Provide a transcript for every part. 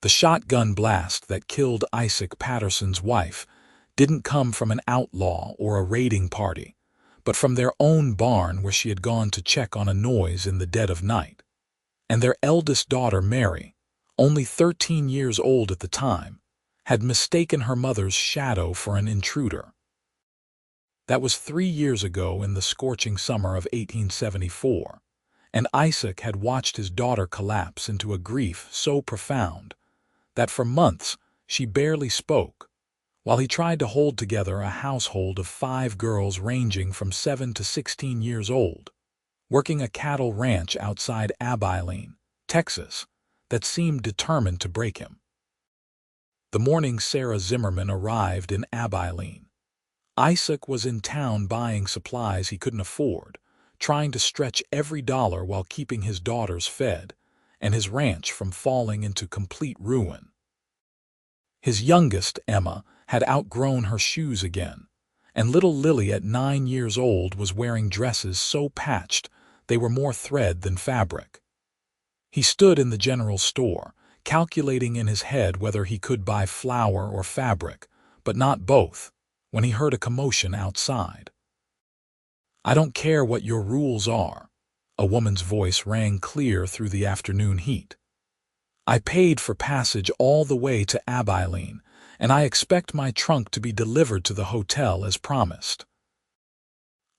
The shotgun blast that killed Isaac Patterson's wife didn't come from an outlaw or a raiding party, but from their own barn where she had gone to check on a noise in the dead of night. And their eldest daughter, Mary, only 13 years old at the time, had mistaken her mother's shadow for an intruder. That was 3 years ago in the scorching summer of 1874, and Isaac had watched his daughter collapse into a grief so profound that for months she barely spoke, while he tried to hold together a household of 5 girls ranging from 7 to 16 years old, working a cattle ranch outside Abilene, Texas, that seemed determined to break him. The morning Sarah Zimmerman arrived in Abilene, Isaac was in town buying supplies he couldn't afford, trying to stretch every dollar while keeping his daughters fed and his ranch from falling into complete ruin. His youngest, Emma, had outgrown her shoes again, and little Lily at 9 years old was wearing dresses so patched they were more thread than fabric. He stood in the general store, calculating in his head whether he could buy flour or fabric, but not both, when he heard a commotion outside. "I don't care what your rules are," a woman's voice rang clear through the afternoon heat. "I paid for passage all the way to Abilene, and I expect my trunk to be delivered to the hotel as promised."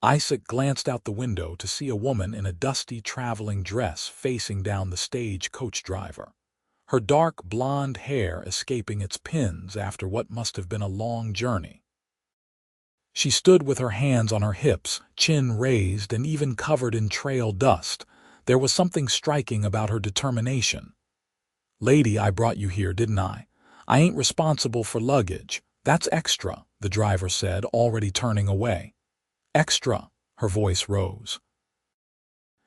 Isaac glanced out the window to see a woman in a dusty traveling dress facing down the stage coach driver, her dark blonde hair escaping its pins after what must have been a long journey. She stood with her hands on her hips, chin raised and even covered in trail dust. There was something striking about her determination. "Lady, I brought you here, didn't I? I ain't responsible for luggage. That's extra," the driver said, already turning away. "Extra," her voice rose.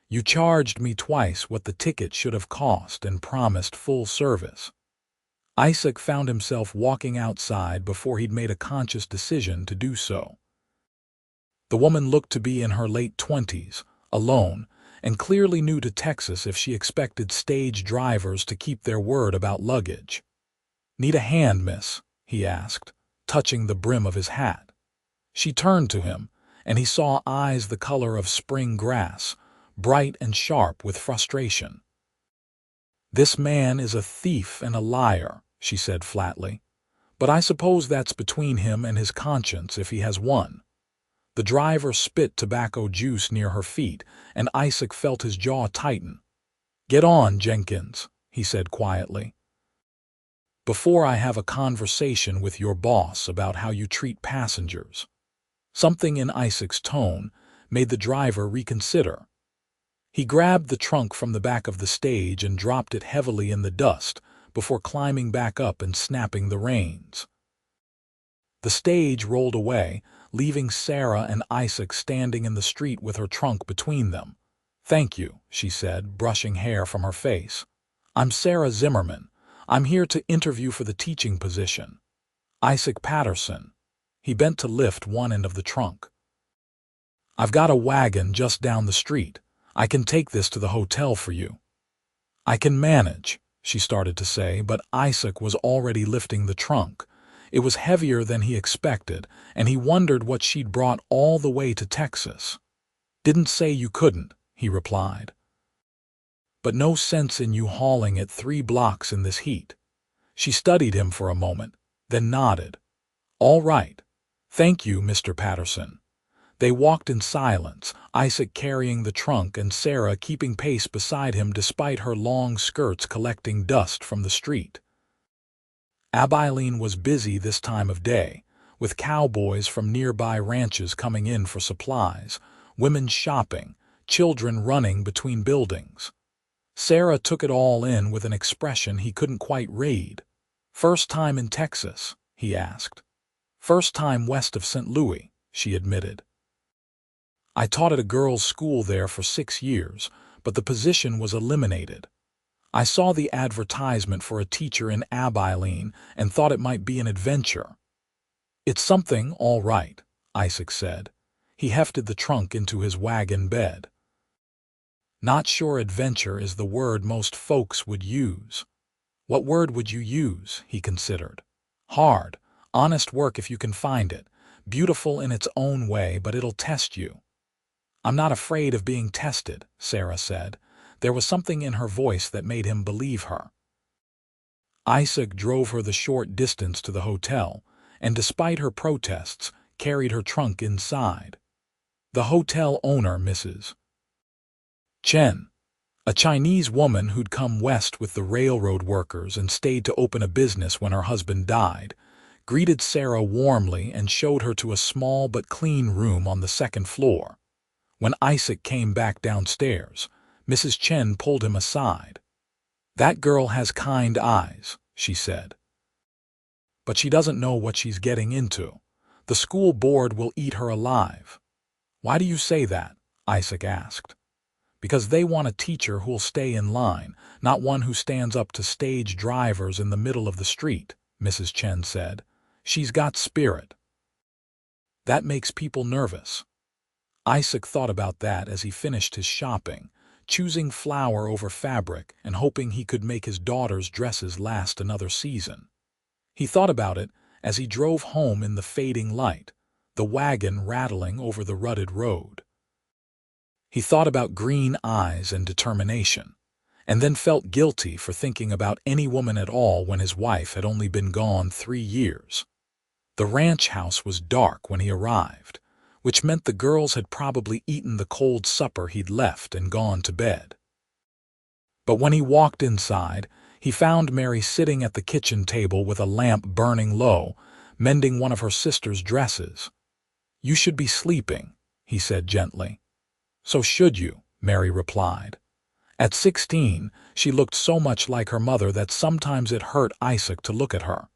"You charged me twice what the ticket should have cost and promised full service." Isaac found himself walking outside before he'd made a conscious decision to do so. The woman looked to be in her late 20s, alone, and clearly new to Texas if she expected stage drivers to keep their word about luggage. "Need a hand, miss?" he asked, touching the brim of his hat. She turned to him, and he saw eyes the color of spring grass, bright and sharp with frustration. "This man is a thief and a liar," she said flatly. "But I suppose that's between him and his conscience if he has one." The driver spit tobacco juice near her feet, and Isaac felt his jaw tighten. "Get on, Jenkins," he said quietly, "before I have a conversation with your boss about how you treat passengers." Something in Isaac's tone made the driver reconsider. He grabbed the trunk from the back of the stage and dropped it heavily in the dust before climbing back up and snapping the reins. The stage rolled away, leaving Sarah and Isaac standing in the street with her trunk between them. "Thank you," she said, brushing hair from her face. "I'm Sarah Zimmerman. I'm here to interview for the teaching position." "Isaac Patterson." He bent to lift one end of the trunk. "I've got a wagon just down the street. I can take this to the hotel for you." "I can manage," she started to say, but Isaac was already lifting the trunk. It was heavier than he expected, and he wondered what she'd brought all the way to Texas. "Didn't say you couldn't," he replied. "But no sense in you hauling it 3 blocks in this heat." She studied him for a moment, then nodded. "All right. Thank you, Mr. Patterson." They walked in silence, Isaac carrying the trunk and Sarah keeping pace beside him despite her long skirts collecting dust from the street. Abilene was busy this time of day, with cowboys from nearby ranches coming in for supplies, women shopping, children running between buildings. Sarah took it all in with an expression he couldn't quite read. "First time in Texas?" he asked. "First time west of St. Louis," she admitted. "I taught at a girls' school there for 6 years, but the position was eliminated. I saw the advertisement for a teacher in Abilene and thought it might be an adventure." "It's something, all right," Isaac said. He hefted the trunk into his wagon bed. "Not sure adventure is the word most folks would use." What word would you use? He considered. Hard. Honest work if you can find it. Beautiful in its own way, but it'll test you. I'm not afraid of being tested, Sarah said. There was something in her voice that made him believe her. Isaac drove her the short distance to the hotel, and despite her protests, carried her trunk inside. The hotel owner, Mrs. Chen, a Chinese woman who'd come west with the railroad workers and stayed to open a business when her husband died, greeted Sarah warmly and showed her to a small but clean room on the second floor. When Isaac came back downstairs, Mrs. Chen pulled him aside. "That girl has kind eyes," she said. "But she doesn't know what she's getting into. The school board will eat her alive." "Why do you say that?" Isaac asked. "Because they want a teacher who'll stay in line, not one who stands up to stage drivers in the middle of the street," Mrs. Chen said. "She's got spirit." "That makes people nervous." Isaac thought about that as he finished his shopping, choosing flour over fabric and hoping he could make his daughter's dresses last another season. He thought about it as he drove home in the fading light, the wagon rattling over the rutted road. He thought about green eyes and determination, and then felt guilty for thinking about any woman at all when his wife had only been gone 3 years. The ranch house was dark when he arrived, which meant the girls had probably eaten the cold supper he'd left and gone to bed. But when he walked inside, he found Mary sitting at the kitchen table with a lamp burning low, mending one of her sister's dresses. "You should be sleeping," he said gently. "So should you," Mary replied. At 16, she looked so much like her mother that sometimes it hurt Isaac to look at her.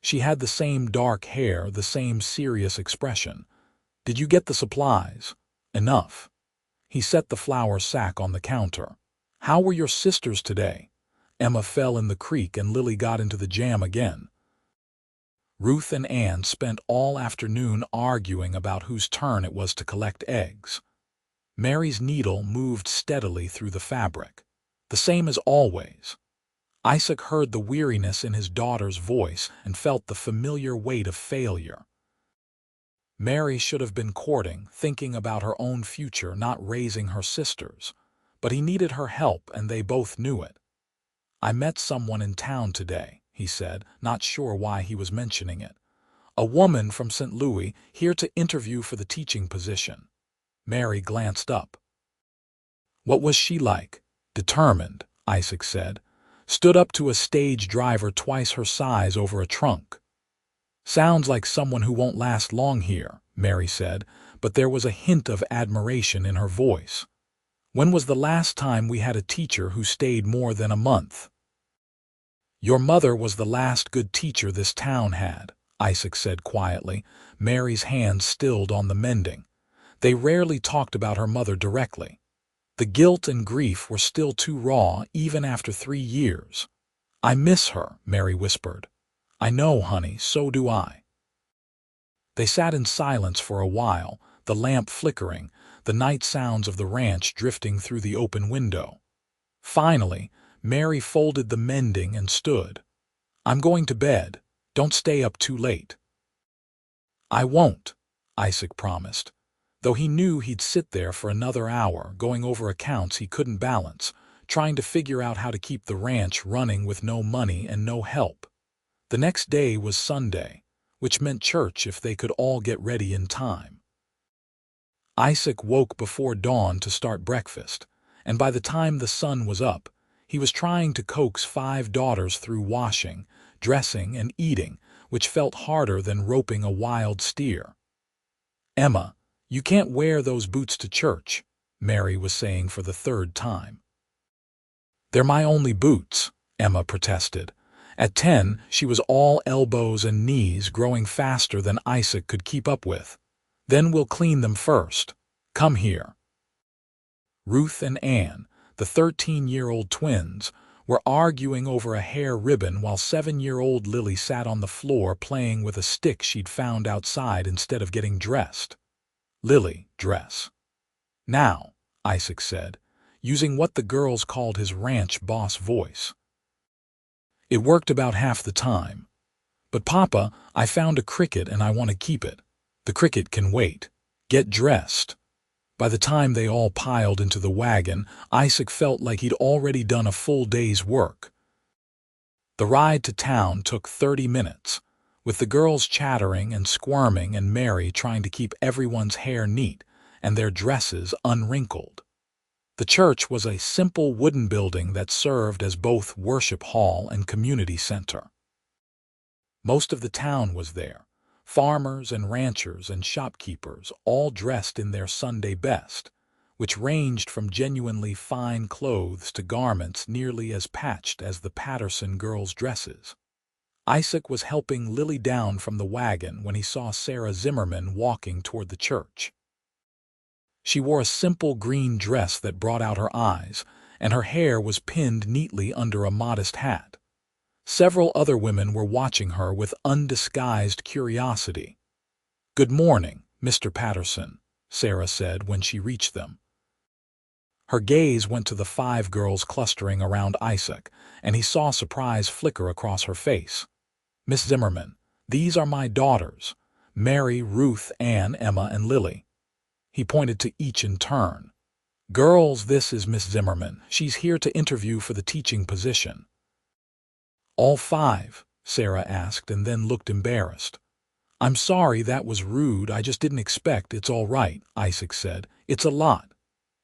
She had the same dark hair, the same serious expression. "Did you get the supplies?" "Enough." He set the flour sack on the counter. "How were your sisters today?" "Emma fell in the creek and Lily got into the jam again." Ruth and Ann spent all afternoon arguing about whose turn it was to collect eggs. Mary's needle moved steadily through the fabric, the same as always. Isaac heard the weariness in his daughter's voice and felt the familiar weight of failure. Mary should have been courting, thinking about her own future, not raising her sisters. But he needed her help, and they both knew it. "I met someone in town today," he said, not sure why he was mentioning it. "A woman from St. Louis, here to interview for the teaching position." Mary glanced up. "What was she like?" "Determined," Isaac said. "Stood up to a stage driver twice her size over a trunk." "Sounds like someone who won't last long here," Mary said, but there was a hint of admiration in her voice. "When was the last time we had a teacher who stayed more than a month?" "Your mother was the last good teacher this town had," Isaac said quietly, Mary's hands stilled on the mending. They rarely talked about her mother directly. The guilt and grief were still too raw even after 3 years. "I miss her," Mary whispered. "I know, honey, so do I." They sat in silence for a while, the lamp flickering, the night sounds of the ranch drifting through the open window. Finally, Mary folded the mending and stood. "I'm going to bed. Don't stay up too late." "I won't," Isaac promised, though he knew he'd sit there for another hour going over accounts he couldn't balance, trying to figure out how to keep the ranch running with no money and no help. The next day was Sunday, which meant church if they could all get ready in time. Isaac woke before dawn to start breakfast, and by the time the sun was up, he was trying to coax 5 daughters through washing, dressing, and eating, which felt harder than roping a wild steer. "Emma, you can't wear those boots to church," Mary was saying for the 3rd time. "They're my only boots," Emma protested. At 10, she was all elbows and knees, growing faster than Isaac could keep up with. "Then we'll clean them first. Come here." Ruth and Ann, the 13-year-old twins, were arguing over a hair ribbon while 7-year-old Lily sat on the floor playing with a stick she'd found outside instead of getting dressed. "Lily, dress." "Now," Isaac said, using what the girls called his ranch boss voice. It worked about half the time. But Papa, I found a cricket and I want to keep it. The cricket can wait. Get dressed. By the time they all piled into the wagon, Isaac felt like he'd already done a full day's work. The ride to town took 30 minutes, with the girls chattering and squirming and Mary trying to keep everyone's hair neat and their dresses unwrinkled. The church was a simple wooden building that served as both worship hall and community center. Most of the town was there, farmers and ranchers and shopkeepers, all dressed in their Sunday best, which ranged from genuinely fine clothes to garments nearly as patched as the Patterson girls' dresses. Isaac was helping Lily down from the wagon when he saw Sarah Zimmerman walking toward the church. She wore a simple green dress that brought out her eyes, and her hair was pinned neatly under a modest hat. Several other women were watching her with undisguised curiosity. "Good morning, Mr. Patterson," Sarah said when she reached them. Her gaze went to the 5 girls clustering around Isaac, and he saw surprise flicker across her face. "Miss Zimmerman, these are my daughters, Mary, Ruth, Ann, Emma, and Lily." He pointed to each in turn. "Girls, this is Miss Zimmerman. She's here to interview for the teaching position." "All 5?" Sarah asked and then looked embarrassed. "I'm sorry, that was rude. I just didn't expect." "It's all right," Isaac said. "It's a lot."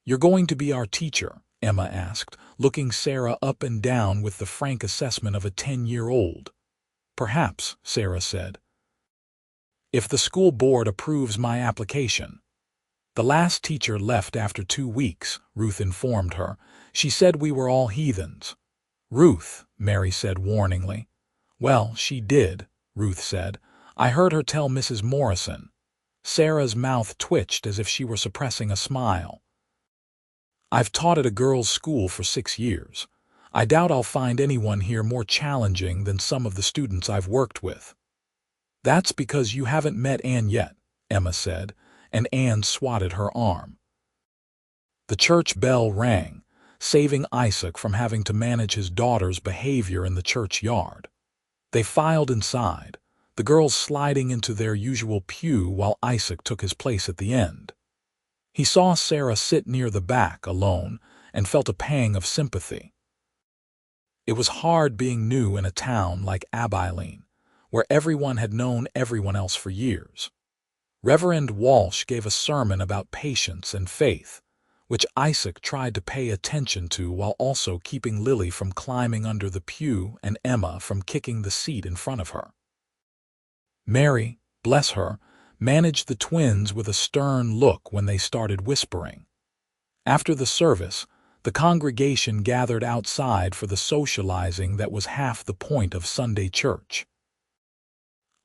"You're going to be our teacher?" Emma asked, looking Sarah up and down with the frank assessment of a 10-year-old. "Perhaps," Sarah said. "If the school board approves my application." "The last teacher left after 2 weeks," Ruth informed her. "She said we were all heathens." "Ruth," Mary said warningly. "Well, she did," Ruth said. "I heard her tell Mrs. Morrison." Sarah's mouth twitched as if she were suppressing a smile. "I've taught at a girls' school for 6 years. I doubt I'll find anyone here more challenging than some of the students I've worked with." "That's because you haven't met Ann yet," Emma said, and Ann swatted her arm. The church bell rang, saving Isaac from having to manage his daughter's behavior in the churchyard. They filed inside, the girls sliding into their usual pew while Isaac took his place at the end. He saw Sarah sit near the back, alone, and felt a pang of sympathy. It was hard being new in a town like Abilene, where everyone had known everyone else for years. Reverend Walsh gave a sermon about patience and faith, which Isaac tried to pay attention to while also keeping Lily from climbing under the pew and Emma from kicking the seat in front of her. Mary, bless her, managed the twins with a stern look when they started whispering. After the service, the congregation gathered outside for the socializing that was half the point of Sunday church.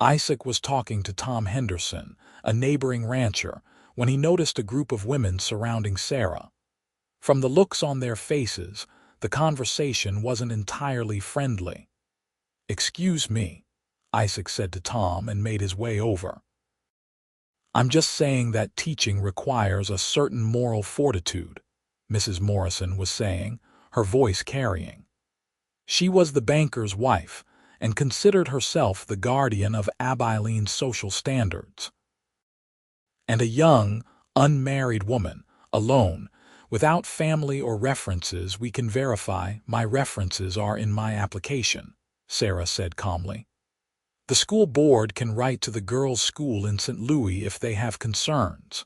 Isaac was talking to Tom Henderson, a neighboring rancher, when he noticed a group of women surrounding Sarah. From the looks on their faces, the conversation wasn't entirely friendly. "Excuse me," Isaac said to Tom and made his way over. "I'm just saying that teaching requires a certain moral fortitude," Mrs. Morrison was saying, her voice carrying. She was the banker's wife and considered herself the guardian of Abilene's social standards. "And a young, unmarried woman, alone, without family or references we can verify. My references are in my application," Sarah said calmly. "The school board can write to the girls' school in St. Louis if they have concerns."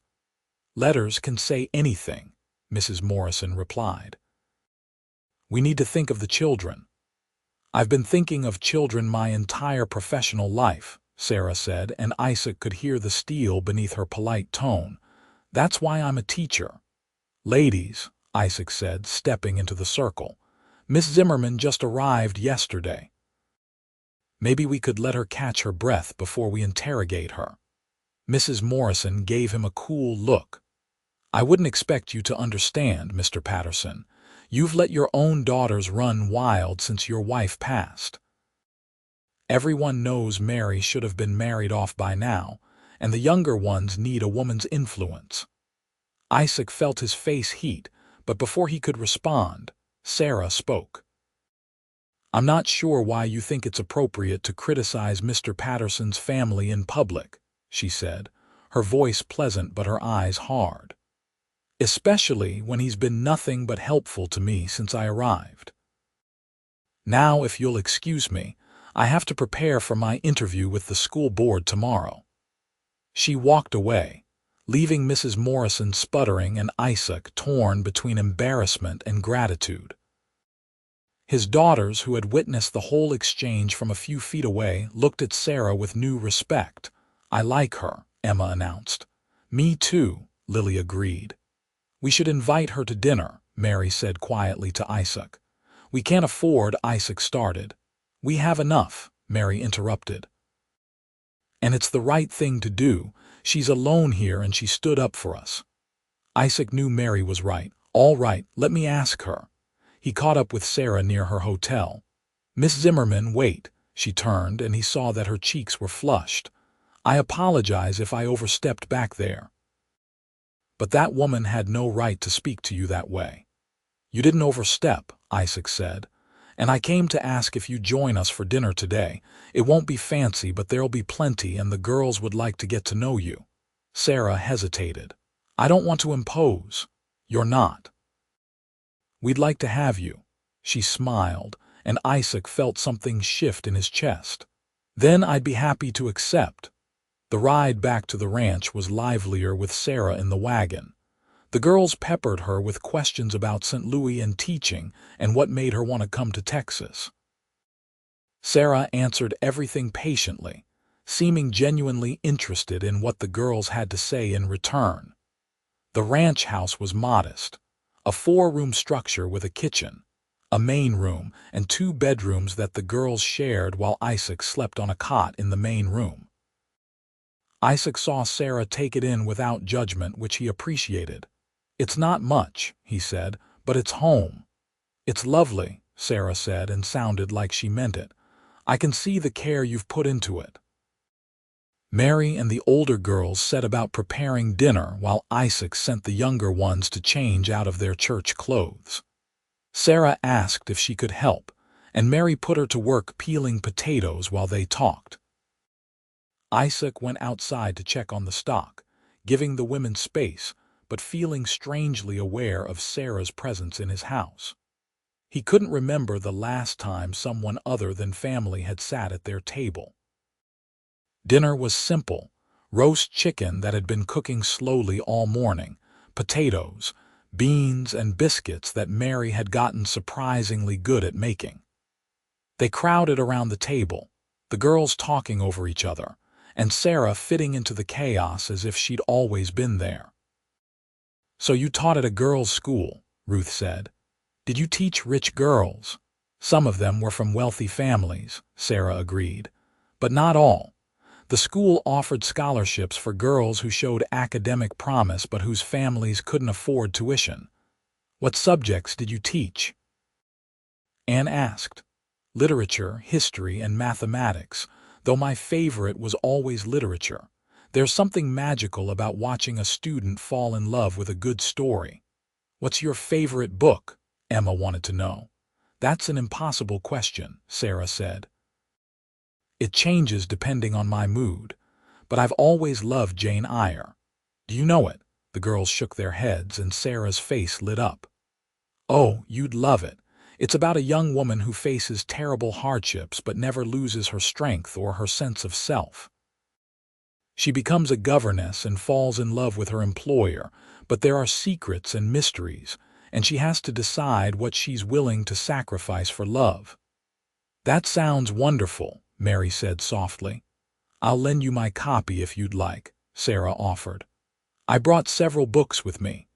"Letters can say anything," Mrs. Morrison replied. "We need to think of the children." "I've been thinking of children my entire professional life," Sarah said, and Isaac could hear the steel beneath her polite tone. "That's why I'm a teacher." "Ladies," Isaac said, stepping into the circle, "Miss Zimmerman just arrived yesterday. Maybe we could let her catch her breath before we interrogate her." Mrs. Morrison gave him a cool look. "I wouldn't expect you to understand, Mr. Patterson. You've let your own daughters run wild since your wife passed. Everyone knows Mary should have been married off by now, and the younger ones need a woman's influence." Isaac felt his face heat, but before he could respond, Sarah spoke. I'm not sure why you think it's appropriate to criticize Mr. Patterson's family in public, she said, her voice pleasant but her eyes hard. Especially when he's been nothing but helpful to me since I arrived. Now, if you'll excuse me, I have to prepare for my interview with the school board tomorrow. She walked away, leaving Mrs. Morrison sputtering and Isaac torn between embarrassment and gratitude. His daughters, who had witnessed the whole exchange from a few feet away, looked at Sarah with new respect. "I like her," Emma announced. "Me too," Lily agreed. "We should invite her to dinner," Mary said quietly to Isaac. "We can't afford," Isaac started. "We have enough," Mary interrupted. "And it's the right thing to do. She's alone here and she stood up for us." Isaac knew Mary was right. "All right, let me ask her." He caught up with Sarah near her hotel. "Miss Zimmerman, wait." She turned and he saw that her cheeks were flushed. "I apologize if I overstepped back there. But that woman had no right to speak to you that way." "You didn't overstep," Isaac said. "And I came to ask if you join us for dinner today. It won't be fancy, but there'll be plenty and the girls would like to get to know you." Sarah hesitated. "I don't want to impose." "You're not. We'd like to have you." She smiled, and Isaac felt something shift in his chest. "Then I'd be happy to accept." The ride back to the ranch was livelier with Sarah in the wagon. The girls peppered her with questions about St. Louis and teaching and what made her want to come to Texas. Sarah answered everything patiently, seeming genuinely interested in what the girls had to say in return. The ranch house was modest, a 4-room structure with a kitchen, a main room, and 2 bedrooms that the girls shared while Isaac slept on a cot in the main room. Isaac saw Sarah take it in without judgment, which he appreciated. "It's not much," he said, "but it's home." "It's lovely," Sarah said, and sounded like she meant it. "I can see the care you've put into it." Mary and the older girls set about preparing dinner while Isaac sent the younger ones to change out of their church clothes. Sarah asked if she could help, and Mary put her to work peeling potatoes while they talked. Isaac went outside to check on the stock, giving the women space, but feeling strangely aware of Sarah's presence in his house. He couldn't remember the last time someone other than family had sat at their table. Dinner was simple: roast chicken that had been cooking slowly all morning, potatoes, beans, and biscuits that Mary had gotten surprisingly good at making. They crowded around the table, the girls talking over each other, and Sarah fitting into the chaos as if she'd always been there. "So you taught at a girls' school," Ruth said. "Did you teach rich girls?" "Some of them were from wealthy families," Sarah agreed. "But not all. The school offered scholarships for girls who showed academic promise but whose families couldn't afford tuition." "What subjects did you teach?" Anne asked. "Literature, history, and mathematics, though my favorite was always literature. There's something magical about watching a student fall in love with a good story." "What's your favorite book?" Emma wanted to know. "That's an impossible question," Sarah said. "It changes depending on my mood, but I've always loved Jane Eyre." "Do you know it?" The girls shook their heads and Sarah's face lit up. "Oh, you'd love it. It's about a young woman who faces terrible hardships but never loses her strength or her sense of self. She becomes a governess and falls in love with her employer, but there are secrets and mysteries, and she has to decide what she's willing to sacrifice for love." "That sounds wonderful," Mary said softly. "I'll lend you my copy if you'd like," Sarah offered. "I brought several books with me.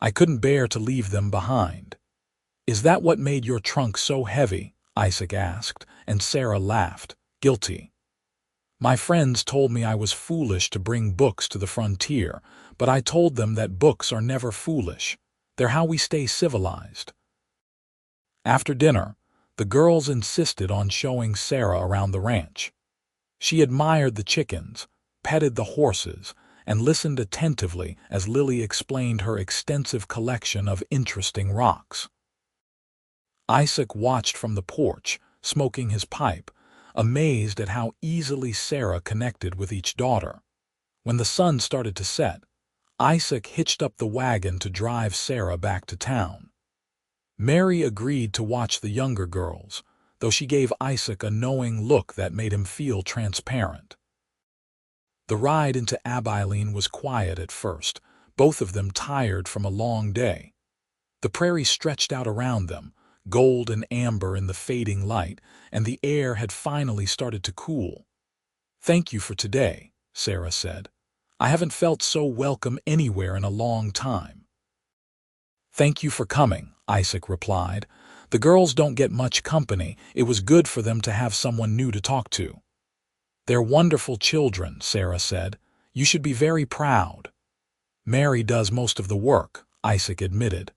I couldn't bear to leave them behind." "Is that what made your trunk so heavy?" Isaac asked, and Sarah laughed. "Guilty. My friends told me I was foolish to bring books to the frontier, but I told them that books are never foolish. They're how we stay civilized." After dinner, the girls insisted on showing Sarah around the ranch. She admired the chickens, petted the horses, and listened attentively as Lily explained her extensive collection of interesting rocks. Isaac watched from the porch, smoking his pipe, amazed at how easily Sarah connected with each daughter. When the sun started to set, Isaac hitched up the wagon to drive Sarah back to town. Mary agreed to watch the younger girls, though she gave Isaac a knowing look that made him feel transparent. The ride into Abilene was quiet at first, both of them tired from a long day. The prairie stretched out around them, gold and amber in the fading light, and the air had finally started to cool. "Thank you for today," Sarah said. "I haven't felt so welcome anywhere in a long time." "Thank you for coming," Isaac replied. "The girls don't get much company. It was good for them to have someone new to talk to." "They're wonderful children," Sarah said. "You should be very proud." "Mary does most of the work," Isaac admitted.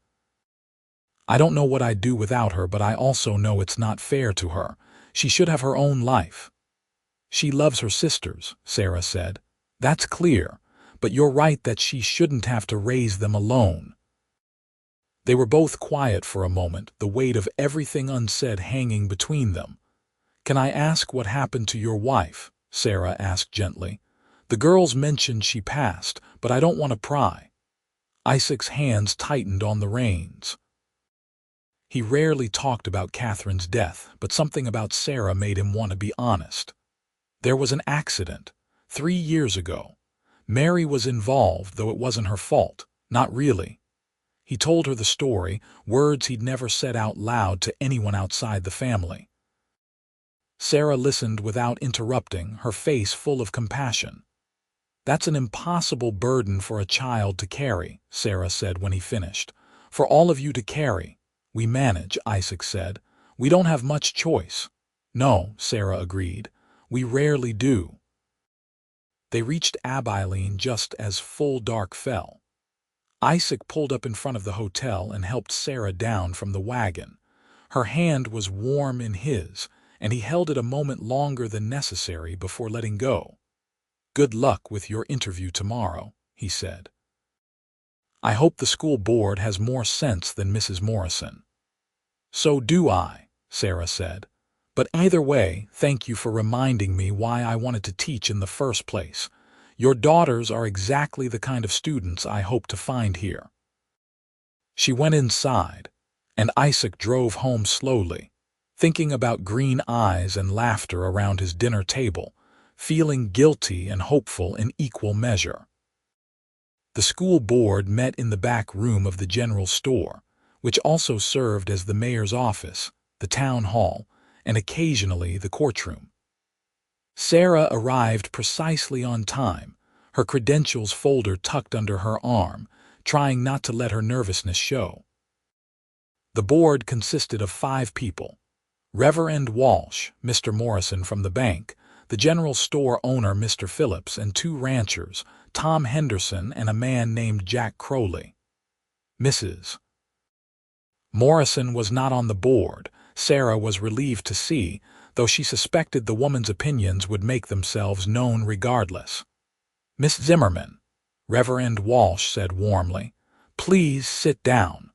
"I don't know what I'd do without her, but I also know it's not fair to her. She should have her own life." "She loves her sisters," Sarah said. "That's clear, but you're right that she shouldn't have to raise them alone." They were both quiet for a moment, the weight of everything unsaid hanging between them. "Can I ask what happened to your wife?" Sarah asked gently. "The girls mentioned she passed, but I don't want to pry." Isaac's hands tightened on the reins. He rarely talked about Catherine's death, but something about Sarah made him want to be honest. "There was an accident 3 years ago. Mary was involved, though it wasn't her fault. Not really." He told her the story, words he'd never said out loud to anyone outside the family. Sarah listened without interrupting, her face full of compassion. "That's an impossible burden for a child to carry," Sarah said when he finished. "For all of you to carry." "We manage," Isaac said. "We don't have much choice." "No," Sarah agreed. "We rarely do." They reached Abilene just as full dark fell. Isaac pulled up in front of the hotel and helped Sarah down from the wagon. Her hand was warm in his, and he held it a moment longer than necessary before letting go. "Good luck with your interview tomorrow," he said. "I hope the school board has more sense than Mrs. Morrison." "So do I," Sarah said. "But either way, thank you for reminding me why I wanted to teach in the first place. Your daughters are exactly the kind of students I hope to find here." She went inside, and Isaac drove home slowly, thinking about green eyes and laughter around his dinner table, feeling guilty and hopeful in equal measure. The school board met in the back room of the general store, which also served as the mayor's office, the town hall, and occasionally the courtroom. Sarah arrived precisely on time, her credentials folder tucked under her arm, trying not to let her nervousness show. The board consisted of 5 people: Reverend Walsh, Mr. Morrison from the bank, the general store owner Mr. Phillips, and 2 ranchers, Tom Henderson and a man named Jack Crowley. Mrs. Morrison was not on the board, Sarah was relieved to see, though she suspected the woman's opinions would make themselves known regardless. "Miss Zimmerman," Reverend Walsh said warmly, "please sit down."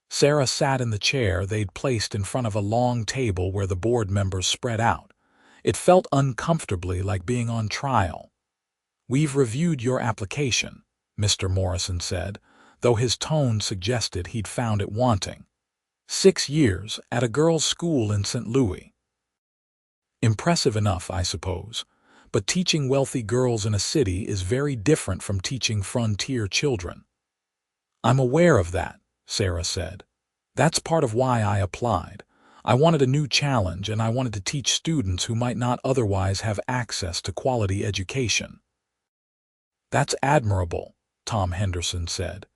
Sarah sat in the chair they'd placed in front of a long table where the board members spread out. It felt uncomfortably like being on trial. "We've reviewed your application," Mr. Morrison said, though his tone suggested he'd found it wanting. 6 years at a girls' school in St. Louis. Impressive enough, I suppose, but teaching wealthy girls in a city is very different from teaching frontier children. "I'm aware of that," Sarah said. "That's part of why I applied. I wanted a new challenge, and I wanted to teach students who might not otherwise have access to quality education." "That's admirable," Tom Henderson said.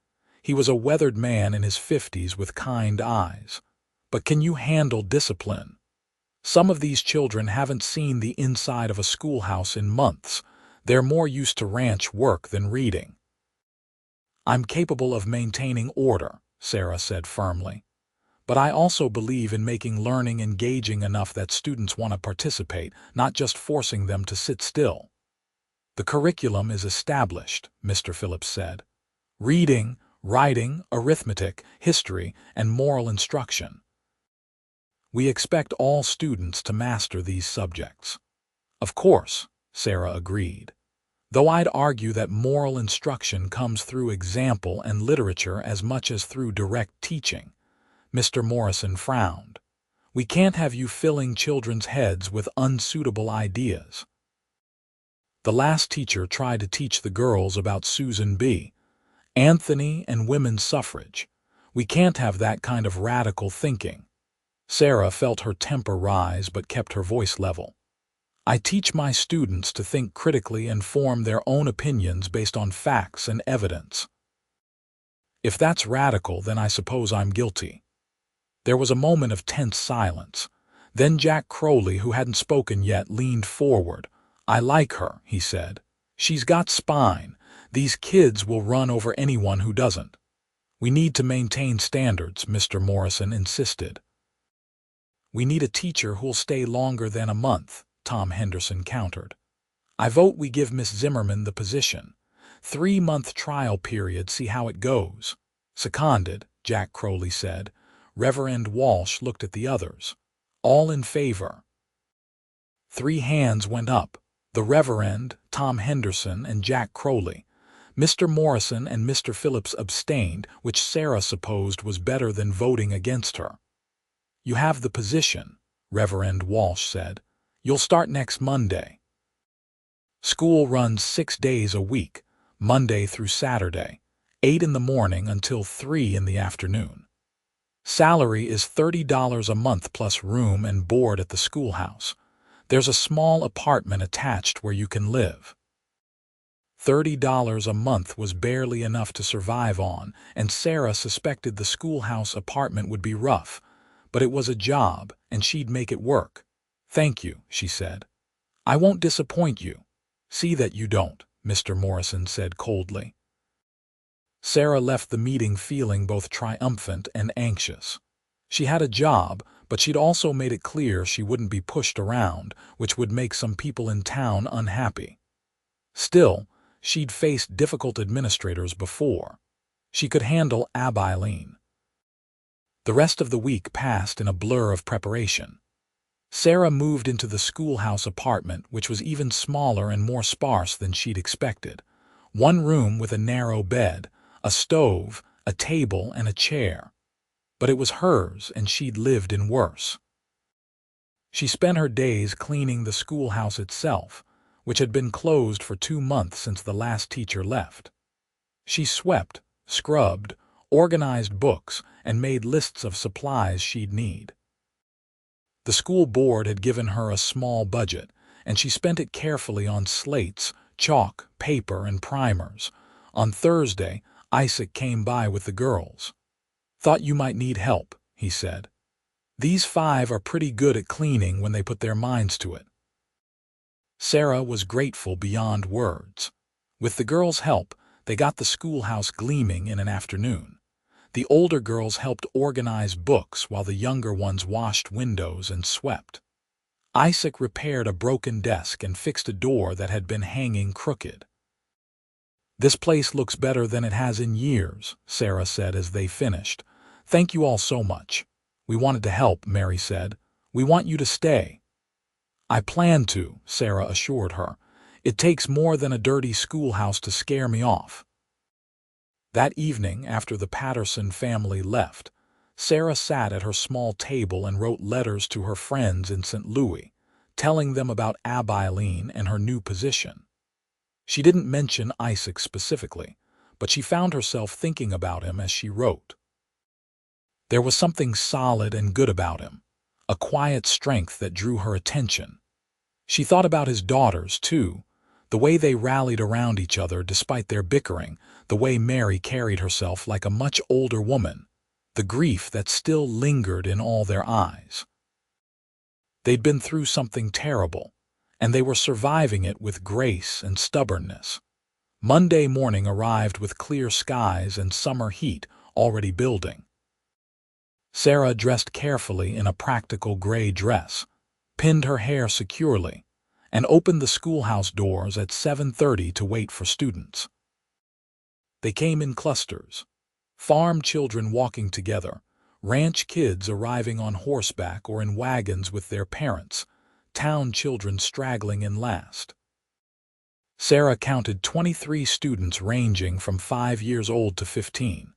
He was a weathered man in his 50s with kind eyes. "But can you handle discipline? Some of these children haven't seen the inside of a schoolhouse in months. They're more used to ranch work than reading." "I'm capable of maintaining order," Sarah said firmly. "But I also believe in making learning engaging enough that students want to participate, not just forcing them to sit still." "The curriculum is established," Mr. Phillips said. "Reading, writing, arithmetic, history, and moral instruction. We expect all students to master these subjects. Of course, Sarah agreed, though I'd argue that moral instruction comes through example and literature as much as through direct teaching. Mr. Morrison frowned. We can't have you filling children's heads with unsuitable ideas. The last teacher tried to teach the girls about Susan B. Anthony and women's suffrage. We can't have that kind of radical thinking. Sarah felt her temper rise but kept her voice level. I teach my students to think critically and form their own opinions based on facts and evidence. If that's radical, then I suppose I'm guilty. There was a moment of tense silence. Then Jack Crowley, who hadn't spoken yet, leaned forward. I like her, he said. She's got spine. These kids will run over anyone who doesn't. We need to maintain standards, Mr. Morrison insisted. We need a teacher who'll stay longer than a month, Tom Henderson countered. I vote we give Miss Zimmerman the position. 3-month trial period, see how it goes. Seconded, Jack Crowley said. Reverend Walsh looked at the others. All in favor. 3 hands went up. The Reverend, Tom Henderson, and Jack Crowley. Mr. Morrison and Mr. Phillips abstained, which Sarah supposed was better than voting against her. You have the position, Reverend Walsh said. You'll start next Monday. School runs 6 days a week, Monday through Saturday, 8 in the morning until 3 in the afternoon. Salary is $30 a month plus room and board at the schoolhouse. There's a small apartment attached where you can live. $30 a month was barely enough to survive on, and Sarah suspected the schoolhouse apartment would be rough, but it was a job, and she'd make it work. Thank you, she said. I won't disappoint you. See that you don't, Mr. Morrison said coldly. Sarah left the meeting feeling both triumphant and anxious. She had a job, but she'd also made it clear she wouldn't be pushed around, which would make some people in town unhappy. Still, she'd faced difficult administrators before. She could handle Abilene. The rest of the week passed in a blur of preparation. Sarah moved into the schoolhouse apartment, which was even smaller and more sparse than she'd expected. 1 room with a narrow bed, a stove, a table, and a chair. But it was hers, and she'd lived in worse. She spent her days cleaning the schoolhouse itself, which had been closed for 2 months since the last teacher left. She swept, scrubbed, organized books, and made lists of supplies she'd need. The school board had given her a small budget, and she spent it carefully on slates, chalk, paper, and primers. On Thursday, Isaac came by with the girls. Thought you might need help, he said. These 5 are pretty good at cleaning when they put their minds to it. Sarah was grateful beyond words. With the girls' help, they got the schoolhouse gleaming in an afternoon. The older girls helped organize books while the younger ones washed windows and swept. Isaac repaired a broken desk and fixed a door that had been hanging crooked. This place looks better than it has in years, Sarah said as they finished. Thank you all so much. We wanted to help, Mary said. We want you to stay. I plan to, Sarah assured her. It takes more than a dirty schoolhouse to scare me off. That evening, after the Patterson family left, Sarah sat at her small table and wrote letters to her friends in St. Louis, telling them about Abilene and her new position. She didn't mention Isaac specifically, but she found herself thinking about him as she wrote. There was something solid and good about him, a quiet strength that drew her attention. She thought about his daughters, too, the way they rallied around each other despite their bickering, the way Mary carried herself like a much older woman, the grief that still lingered in all their eyes. They'd been through something terrible, and they were surviving it with grace and stubbornness. Monday morning arrived with clear skies and summer heat already building. Sarah dressed carefully in a practical gray dress, pinned her hair securely, and opened the schoolhouse doors at 7:30 to wait for students. They came in clusters, farm children walking together, ranch kids arriving on horseback or in wagons with their parents, town children straggling in last. Sarah counted 23 students ranging from 5 years old to 15,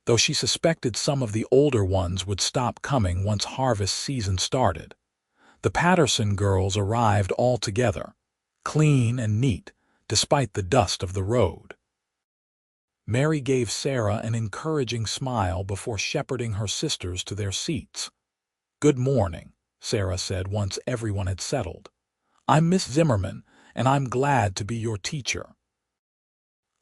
though she suspected some of the older ones would stop coming once harvest season started. The Patterson girls arrived all together, clean and neat, despite the dust of the road. Mary gave Sarah an encouraging smile before shepherding her sisters to their seats. "Good morning," Sarah said once everyone had settled. "I'm Miss Zimmerman, and I'm glad to be your teacher.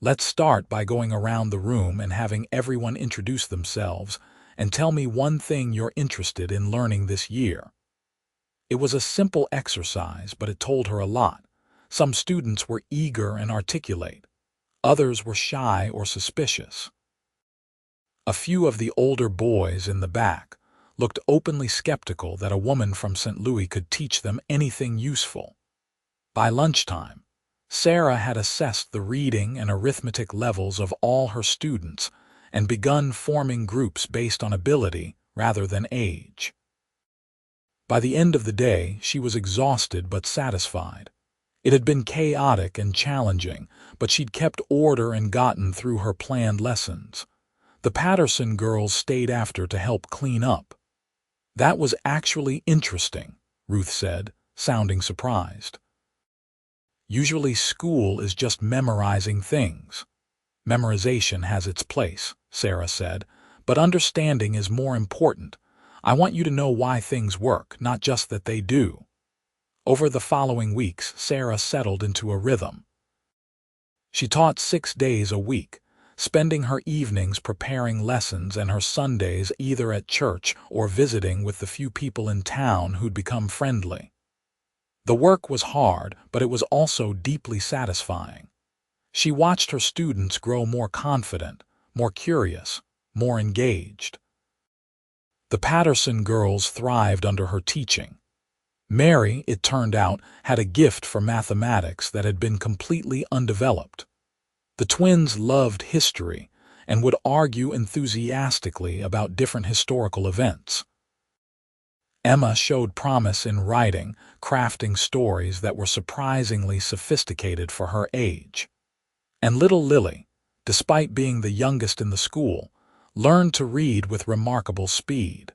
Let's start by going around the room and having everyone introduce themselves and tell me one thing you're interested in learning this year." It was a simple exercise, but it told her a lot. Some students were eager and articulate. Others were shy or suspicious. A few of the older boys in the back looked openly skeptical that a woman from St. Louis could teach them anything useful. By lunchtime, Sarah had assessed the reading and arithmetic levels of all her students and begun forming groups based on ability rather than age. By the end of the day, she was exhausted but satisfied. It had been chaotic and challenging, but she'd kept order and gotten through her planned lessons. The Patterson girls stayed after to help clean up. "That was actually interesting," Ruth said, sounding surprised. "Usually school is just memorizing things." "Memorization has its place," Sarah said, "but understanding is more important. I want you to know why things work, not just that they do." Over the following weeks, Sarah settled into a rhythm. She taught 6 days a week, spending her evenings preparing lessons and her Sundays either at church or visiting with the few people in town who'd become friendly. The work was hard, but it was also deeply satisfying. She watched her students grow more confident, more curious, more engaged. The Patterson girls thrived under her teaching. Mary, it turned out, had a gift for mathematics that had been completely undeveloped. The twins loved history and would argue enthusiastically about different historical events. Emma showed promise in writing, crafting stories that were surprisingly sophisticated for her age. And little Lily, despite being the youngest in the school, learned to read with remarkable speed.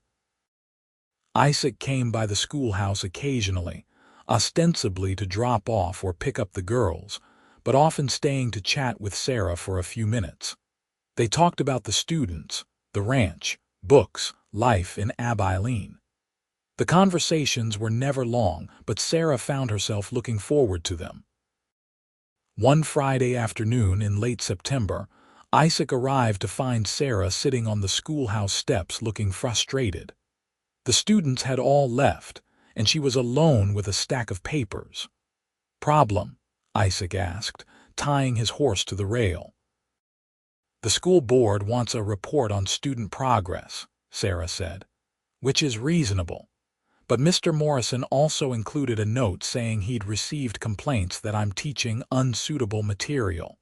Isaac came by the schoolhouse occasionally, ostensibly to drop off or pick up the girls, but often staying to chat with Sarah for a few minutes. They talked about the students, the ranch, books, life in Abilene. The conversations were never long, but Sarah found herself looking forward to them. One Friday afternoon in late September, Isaac arrived to find Sarah sitting on the schoolhouse steps looking frustrated. The students had all left, and she was alone with a stack of papers. "Problem?" Isaac asked, tying his horse to the rail. "The school board wants a report on student progress," Sarah said, "which is reasonable. But Mr. Morrison also included a note saying he'd received complaints that I'm teaching unsuitable material."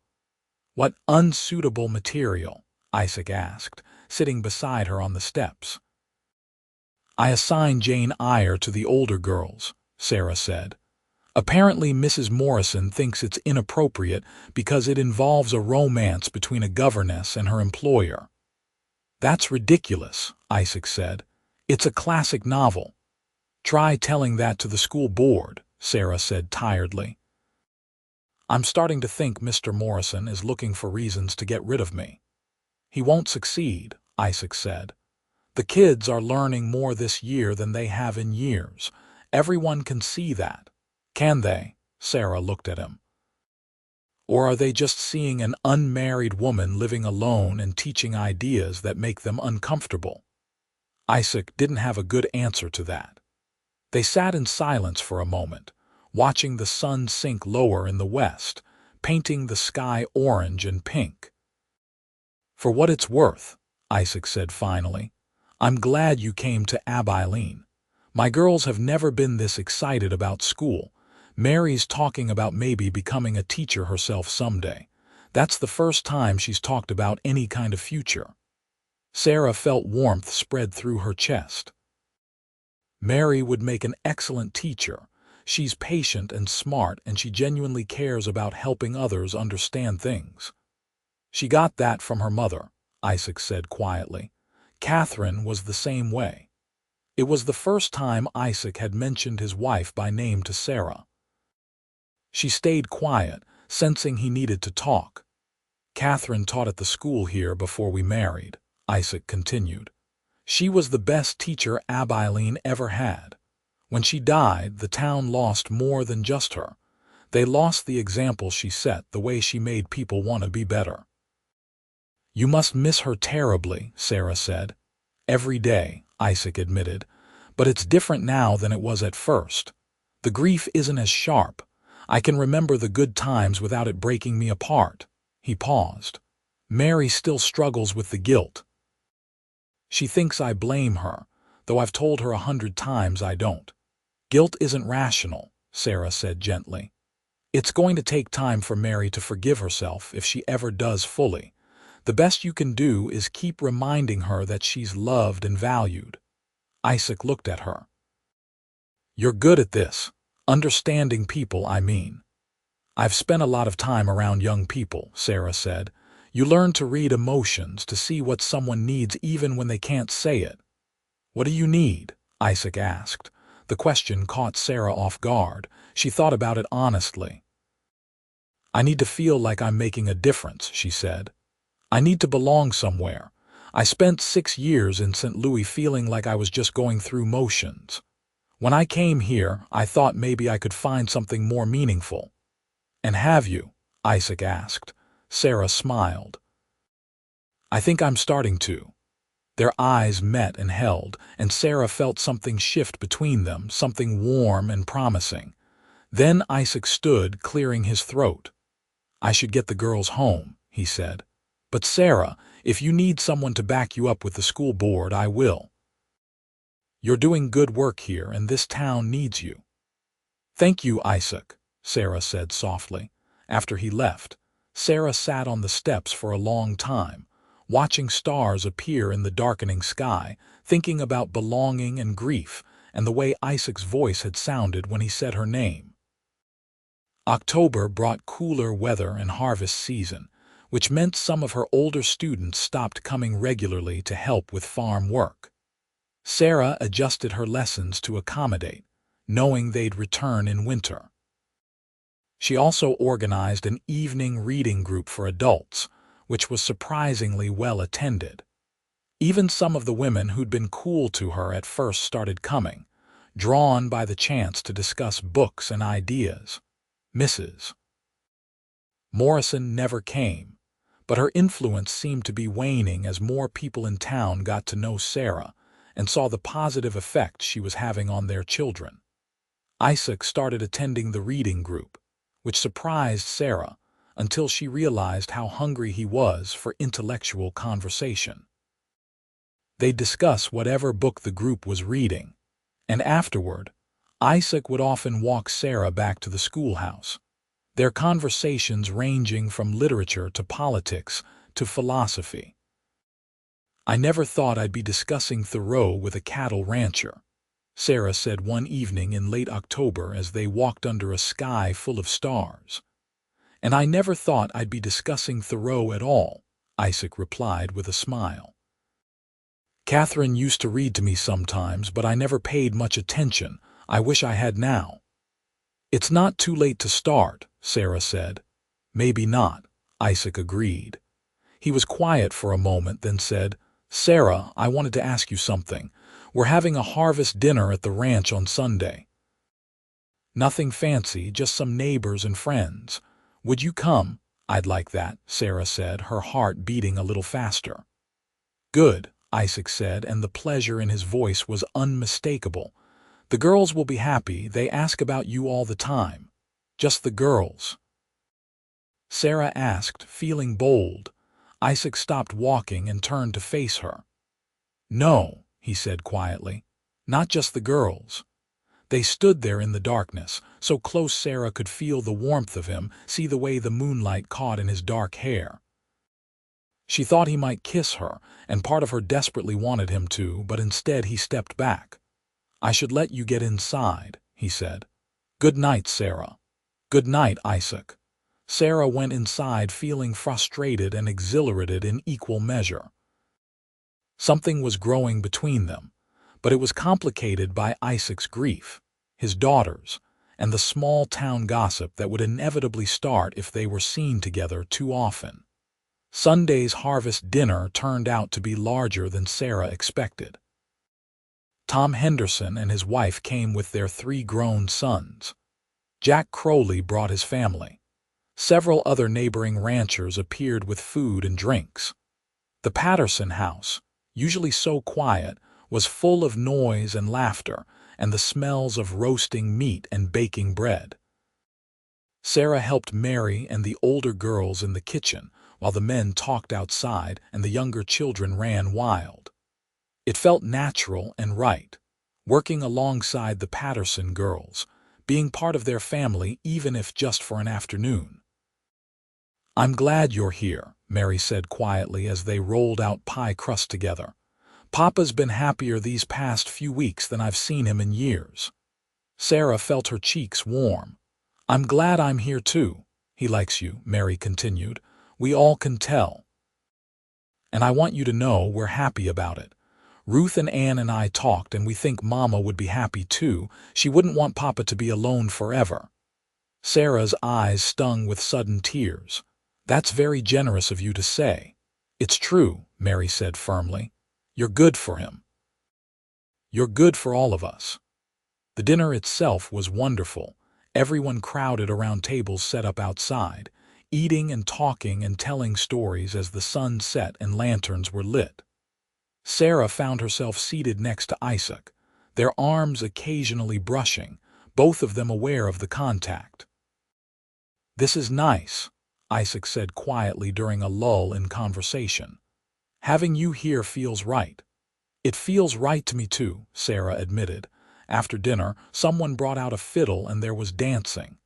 "What unsuitable material?" Isaac asked, sitting beside her on the steps. "I assigned Jane Eyre to the older girls," Sarah said. "Apparently Mrs. Morrison thinks it's inappropriate because it involves a romance between a governess and her employer." "That's ridiculous," Isaac said. "It's a classic novel." "Try telling that to the school board," Sarah said tiredly. "I'm starting to think Mr. Morrison is looking for reasons to get rid of me." "He won't succeed," Isaac said. "The kids are learning more this year than they have in years. Everyone can see that." "Can they?" Sarah looked at him. "Or are they just seeing an unmarried woman living alone and teaching ideas that make them uncomfortable?" Isaac didn't have a good answer to that. They sat in silence for a moment, watching the sun sink lower in the west, painting the sky orange and pink. "For what it's worth," Isaac said finally, "I'm glad you came to Abilene. My girls have never been this excited about school. Mary's talking about maybe becoming a teacher herself someday. That's the first time she's talked about any kind of future." Sarah felt warmth spread through her chest. Mary would make an excellent teacher. She's patient and smart, and she genuinely cares about helping others understand things. She got that from her mother, Isaac said quietly. Catherine was the same way. It was the first time Isaac had mentioned his wife by name to Sarah. She stayed quiet, sensing he needed to talk. Catherine taught at the school here before we married, Isaac continued. She was the best teacher Abilene ever had. When she died, the town lost more than just her. They lost the example she set, the way she made people want to be better. You must miss her terribly, Sarah said. Every day, Isaac admitted. But it's different now than it was at first. The grief isn't as sharp. I can remember the good times without it breaking me apart. He paused. Mary still struggles with the guilt. She thinks I blame her, though I've told her 100 times I don't. Guilt isn't rational, Sarah said gently. It's going to take time for Mary to forgive herself if she ever does fully. The best you can do is keep reminding her that she's loved and valued. Isaac looked at her. You're good at this. Understanding people, I mean. I've spent a lot of time around young people, Sarah said. You learn to read emotions, to see what someone needs even when they can't say it. What do you need? Isaac asked. The question caught Sarah off guard. She thought about it honestly. I need to feel like I'm making a difference, she said. I need to belong somewhere. I spent 6 years in St. Louis feeling like I was just going through motions. When I came here, I thought maybe I could find something more meaningful. And have you? Isaac asked. Sarah smiled. I think I'm starting to. Their eyes met and held, and Sarah felt something shift between them, something warm and promising. Then Isaac stood, clearing his throat. I should get the girls home, he said. But Sarah, if you need someone to back you up with the school board, I will. You're doing good work here, and this town needs you. Thank you, Isaac, Sarah said softly. After he left, Sarah sat on the steps for a long time, watching stars appear in the darkening sky, thinking about belonging and grief, and the way Isaac's voice had sounded when he said her name. October brought cooler weather and harvest season, which meant some of her older students stopped coming regularly to help with farm work. Sarah adjusted her lessons to accommodate, knowing they'd return in winter. She also organized an evening reading group for adults, which was surprisingly well attended. Even some of the women who'd been cool to her at first started coming, drawn by the chance to discuss books and ideas. Mrs. Morrison never came, but her influence seemed to be waning as more people in town got to know Sarah and saw the positive effect she was having on their children. Isaac started attending the reading group, which surprised Sarah until she realized how hungry he was for intellectual conversation. They'd discuss whatever book the group was reading, and afterward, Isaac would often walk Sarah back to the schoolhouse, their conversations ranging from literature to politics to philosophy. I never thought I'd be discussing Thoreau with a cattle rancher, Sarah said one evening in late October as they walked under a sky full of stars. And I never thought I'd be discussing Thoreau at all, Isaac replied with a smile. Catherine used to read to me sometimes, but I never paid much attention. I wish I had now. It's not too late to start, Sarah said. Maybe not, Isaac agreed. He was quiet for a moment, then said, Sarah, I wanted to ask you something. We're having a harvest dinner at the ranch on Sunday. Nothing fancy, just some neighbors and friends. Would you come? I'd like that, Sarah said, her heart beating a little faster. Good, Isaac said, and the pleasure in his voice was unmistakable. The girls will be happy. They ask about you all the time. Just the girls? Sarah asked, feeling bold. Isaac stopped walking and turned to face her. No, he said quietly. Not just the girls. They stood there in the darkness, so close Sarah could feel the warmth of him, see the way the moonlight caught in his dark hair. She thought he might kiss her, and part of her desperately wanted him to, but instead he stepped back. "I should let you get inside," he said. "Good night, Sarah." "Good night, Isaac." Sarah went inside feeling frustrated and exhilarated in equal measure. Something was growing between them, but it was complicated by Isaac's grief, his daughters, and the small-town gossip that would inevitably start if they were seen together too often. Sunday's harvest dinner turned out to be larger than Sarah expected. Tom Henderson and his wife came with their 3 grown sons. Jack Crowley brought his family. Several other neighboring ranchers appeared with food and drinks. The Patterson house, usually so quiet, was full of noise and laughter and the smells of roasting meat and baking bread. Sarah helped Mary and the older girls in the kitchen while the men talked outside and the younger children ran wild. It felt natural and right, working alongside the Patterson girls, being part of their family even if just for an afternoon. "I'm glad you're here," Mary said quietly as they rolled out pie crust together. "Papa's been happier these past few weeks than I've seen him in years." Sarah felt her cheeks warm. "I'm glad I'm here too. He likes you," Mary continued. "We all can tell. And I want you to know we're happy about it. Ruth and Ann and I talked and we think Mama would be happy too. She wouldn't want Papa to be alone forever." Sarah's eyes stung with sudden tears. "That's very generous of you to say." "It's true," Mary said firmly. "You're good for him. You're good for all of us." The dinner itself was wonderful. Everyone crowded around tables set up outside, eating and talking and telling stories as the sun set and lanterns were lit. Sarah found herself seated next to Isaac, their arms occasionally brushing, both of them aware of the contact. "This is nice," Isaac said quietly during a lull in conversation. "Having you here feels right." "It feels right to me too," Sarah admitted. After dinner, someone brought out a fiddle and there was dancing.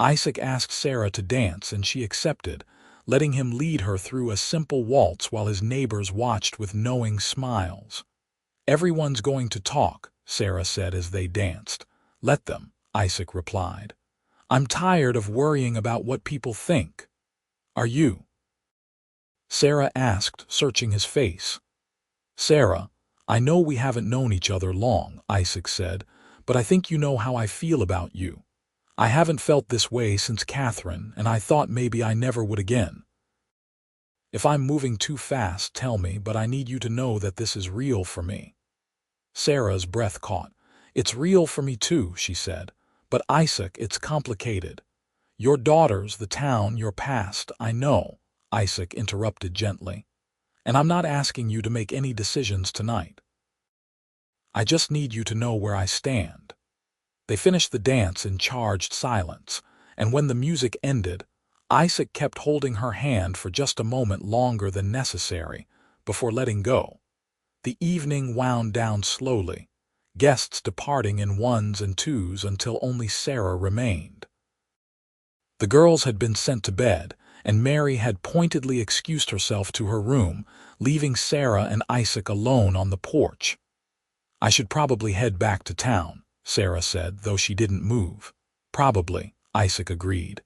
Isaac asked Sarah to dance and she accepted, letting him lead her through a simple waltz while his neighbors watched with knowing smiles. "Everyone's going to talk," Sarah said as they danced. "Let them," Isaac replied. "I'm tired of worrying about what people think." "Are you?" Sarah asked, searching his face. "Sarah, I know we haven't known each other long," Isaac said, "but I think you know how I feel about you. I haven't felt this way since Catherine, and I thought maybe I never would again. If I'm moving too fast, tell me, but I need you to know that this is real for me." Sarah's breath caught. "It's real for me too," she said. "But Isaac, it's complicated. Your daughters, the town, your past, I know," Isaac interrupted gently. "And I'm not asking you to make any decisions tonight. I just need you to know where I stand." They finished the dance in charged silence, and when the music ended, Isaac kept holding her hand for just a moment longer than necessary before letting go. The evening wound down slowly, guests departing in ones and twos until only Sarah remained. The girls had been sent to bed, and Mary had pointedly excused herself to her room, leaving Sarah and Isaac alone on the porch. "I should probably head back to town," Sarah said, though she didn't move. "Probably," Isaac agreed.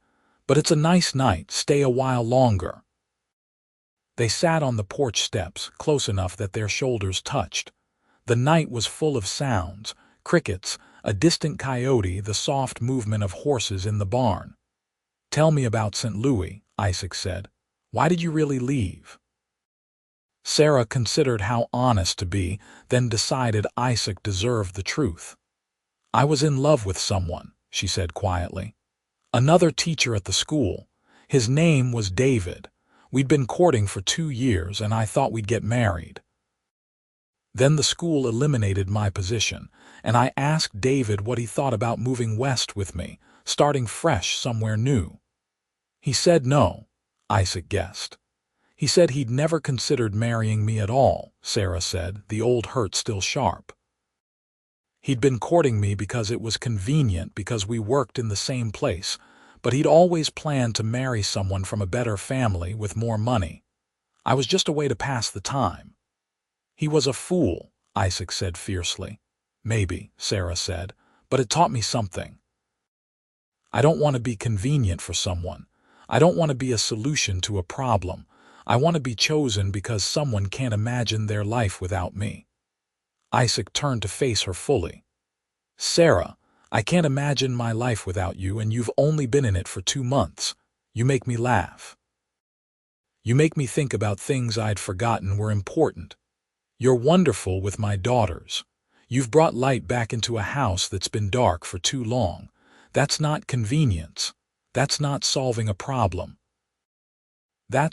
"But it's a nice night. Stay a while longer." They sat on the porch steps, close enough that their shoulders touched. The night was full of sounds, crickets, a distant coyote, the soft movement of horses in the barn. "Tell me about St. Louis," Isaac said. "Why did you really leave?" Sarah considered how honest to be, then decided Isaac deserved the truth. "I was in love with someone," she said quietly. "Another teacher at the school. His name was David. We'd been courting for 2 years, and I thought we'd get married. Then the school eliminated my position, and I asked David what he thought about moving west with me, starting fresh somewhere new. He said no," Isaac guessed. "He said he'd never considered marrying me at all," Sarah said, the old hurt still sharp. "He'd been courting me because it was convenient because we worked in the same place, but he'd always planned to marry someone from a better family with more money. I was just a way to pass the time." "He was a fool," Isaac said fiercely. "Maybe," Sarah said, "but it taught me something. I don't want to be convenient for someone. I don't want to be a solution to a problem. I want to be chosen because someone can't imagine their life without me." Isaac turned to face her fully. "Sarah, I can't imagine my life without you, and you've only been in it for 2 months. You make me laugh. You make me think about things I'd forgotten were important. You're wonderful with my daughters. You've brought light back into a house that's been dark for too long. That's not convenience. That's not solving a problem.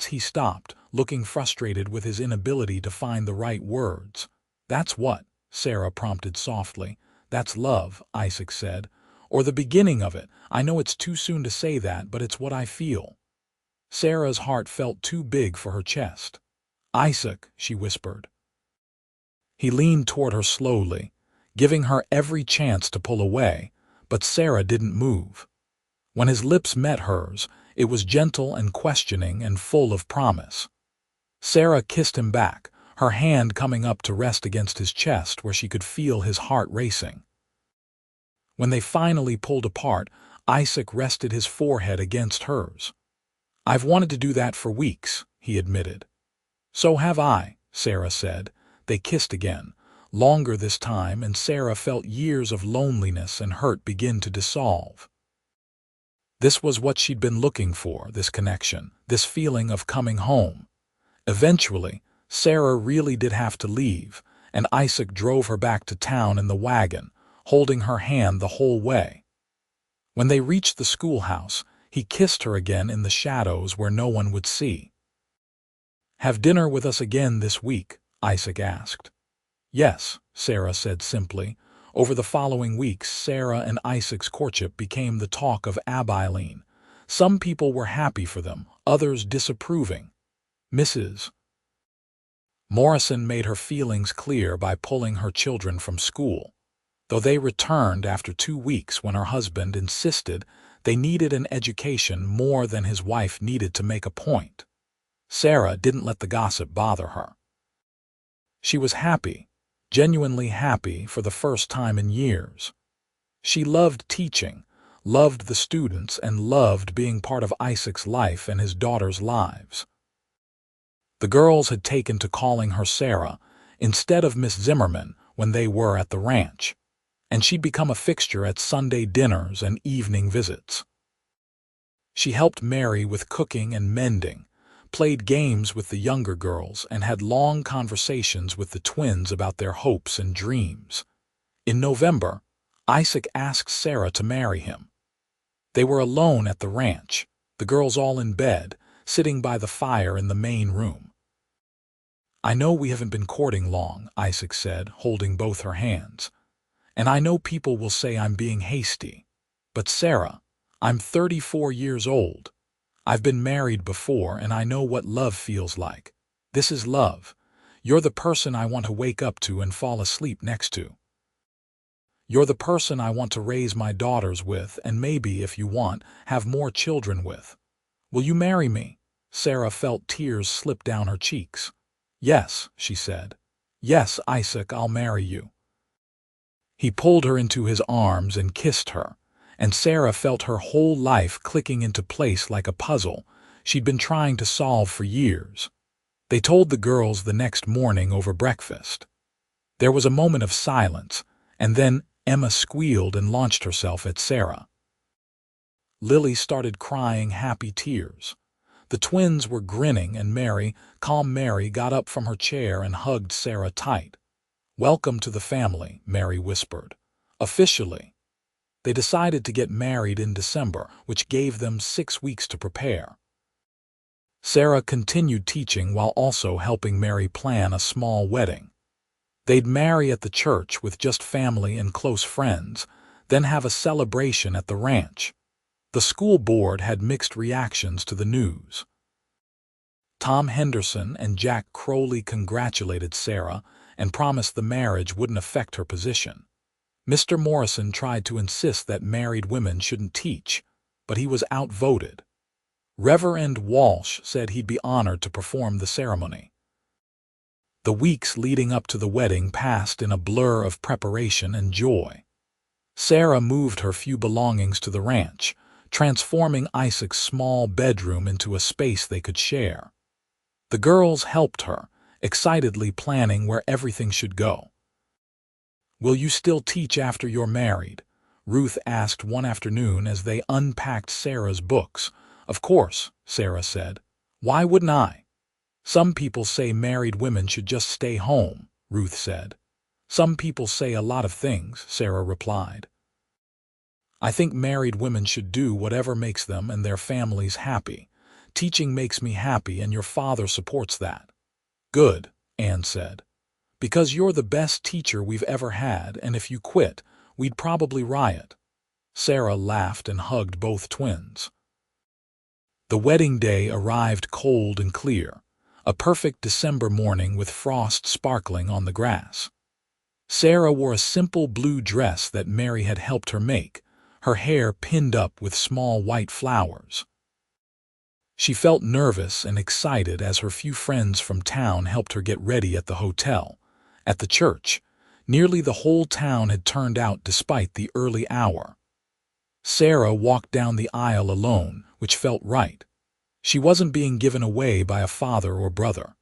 He stopped, looking frustrated with his inability to find the right words. "That's what?" Sarah prompted softly. "That's love," Isaac said. "Or the beginning of it. I know it's too soon to say that, but it's what I feel." Sarah's heart felt too big for her chest. "Isaac," she whispered. He leaned toward her slowly, giving her every chance to pull away, but Sarah didn't move. When his lips met hers, it was gentle and questioning and full of promise. Sarah kissed him back, her hand coming up to rest against his chest where she could feel his heart racing. When they finally pulled apart, Isaac rested his forehead against hers. "I've wanted to do that for weeks," he admitted. "So have I," Sarah said. They kissed again, longer this time, and Sarah felt years of loneliness and hurt begin to dissolve. This was what she'd been looking for, this connection, this feeling of coming home. Eventually, Sarah really did have to leave, and Isaac drove her back to town in the wagon, holding her hand the whole way. When they reached the schoolhouse, he kissed her again in the shadows where no one would see. "Have dinner with us again this week?" Isaac asked. "Yes," Sarah said simply. Over the following weeks, Sarah and Isaac's courtship became the talk of Abilene. Some people were happy for them, others disapproving. Mrs. Morrison made her feelings clear by pulling her children from school, though they returned after 2 weeks when her husband insisted they needed an education more than his wife needed to make a point. Sarah didn't let the gossip bother her. She was happy, genuinely happy for the first time in years. She loved teaching, loved the students, and loved being part of Isaac's life and his daughters' lives. The girls had taken to calling her Sarah instead of Miss Zimmerman when they were at the ranch, and she'd become a fixture at Sunday dinners and evening visits. She helped Mary with cooking and mending, played games with the younger girls, and had long conversations with the twins about their hopes and dreams. In November, Isaac asked Sarah to marry him. They were alone at the ranch, the girls all in bed, sitting by the fire in the main room. "I know we haven't been courting long," Isaac said, holding both her hands. "And I know people will say I'm being hasty. But Sarah, I'm 34 years old. I've been married before, and I know what love feels like. This is love. You're the person I want to wake up to and fall asleep next to. You're the person I want to raise my daughters with and maybe, if you want, have more children with. Will you marry me?" Sarah felt tears slip down her cheeks. "Yes," she said. "Yes, Isaac, I'll marry you." He pulled her into his arms and kissed her, and Sarah felt her whole life clicking into place like a puzzle she'd been trying to solve for years. They told the girls the next morning over breakfast. There was a moment of silence, and then Emma squealed and launched herself at Sarah. Lily started crying happy tears. The twins were grinning, and calm Mary, got up from her chair and hugged Sarah tight. "Welcome to the family," Mary whispered. "Officially." They decided to get married in December, which gave them 6 weeks to prepare. Sarah continued teaching while also helping Mary plan a small wedding. They'd marry at the church with just family and close friends, then have a celebration at the ranch. The school board had mixed reactions to the news. Tom Henderson and Jack Crowley congratulated Sarah and promised the marriage wouldn't affect her position. Mr. Morrison tried to insist that married women shouldn't teach, but he was outvoted. Reverend Walsh said he'd be honored to perform the ceremony. The weeks leading up to the wedding passed in a blur of preparation and joy. Sarah moved her few belongings to the ranch, transforming Isaac's small bedroom into a space they could share. The girls helped her, excitedly planning where everything should go. "Will you still teach after you're married?" Ruth asked one afternoon as they unpacked Sarah's books. "Of course," Sarah said. "Why wouldn't I?" "Some people say married women should just stay home," Ruth said. "Some people say a lot of things," Sarah replied. "I think married women should do whatever makes them and their families happy. Teaching makes me happy and your father supports that." "Good," Anne said. "Because you're the best teacher we've ever had, and if you quit, we'd probably riot." Sarah laughed and hugged both twins. The wedding day arrived cold and clear, a perfect December morning with frost sparkling on the grass. Sarah wore a simple blue dress that Mary had helped her make, her hair pinned up with small white flowers. She felt nervous and excited as her few friends from town helped her get ready at the hotel. At the church, nearly the whole town had turned out despite the early hour. Sarah walked down the aisle alone, which felt right. She wasn't being given away by a father or brother.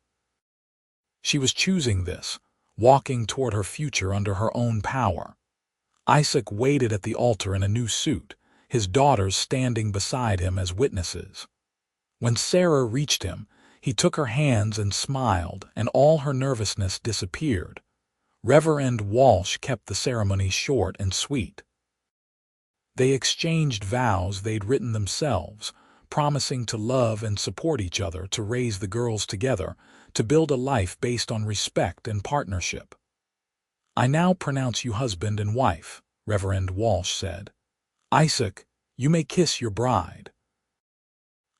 She was choosing this, walking toward her future under her own power. Isaac waited at the altar in a new suit, his daughters standing beside him as witnesses. When Sarah reached him, he took her hands and smiled, and all her nervousness disappeared. Reverend Walsh kept the ceremony short and sweet. They exchanged vows they'd written themselves, promising to love and support each other, to raise the girls together, to build a life based on respect and partnership. "I now pronounce you husband and wife," Reverend Walsh said. "Isaac, you may kiss your bride."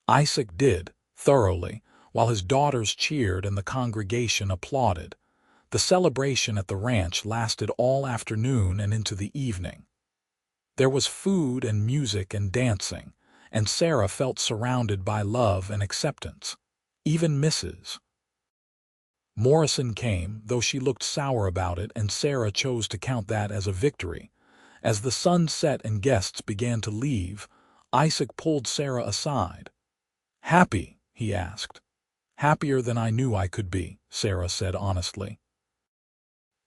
Isaac did, thoroughly, while his daughters cheered and the congregation applauded. The celebration at the ranch lasted all afternoon and into the evening. There was food and music and dancing, and Sarah felt surrounded by love and acceptance. Even Mrs. Morrison came, though she looked sour about it, and Sarah chose to count that as a victory. As the sun set and guests began to leave, Isaac pulled Sarah aside. "Happy?" he asked. "Happier than I knew I could be," Sarah said honestly.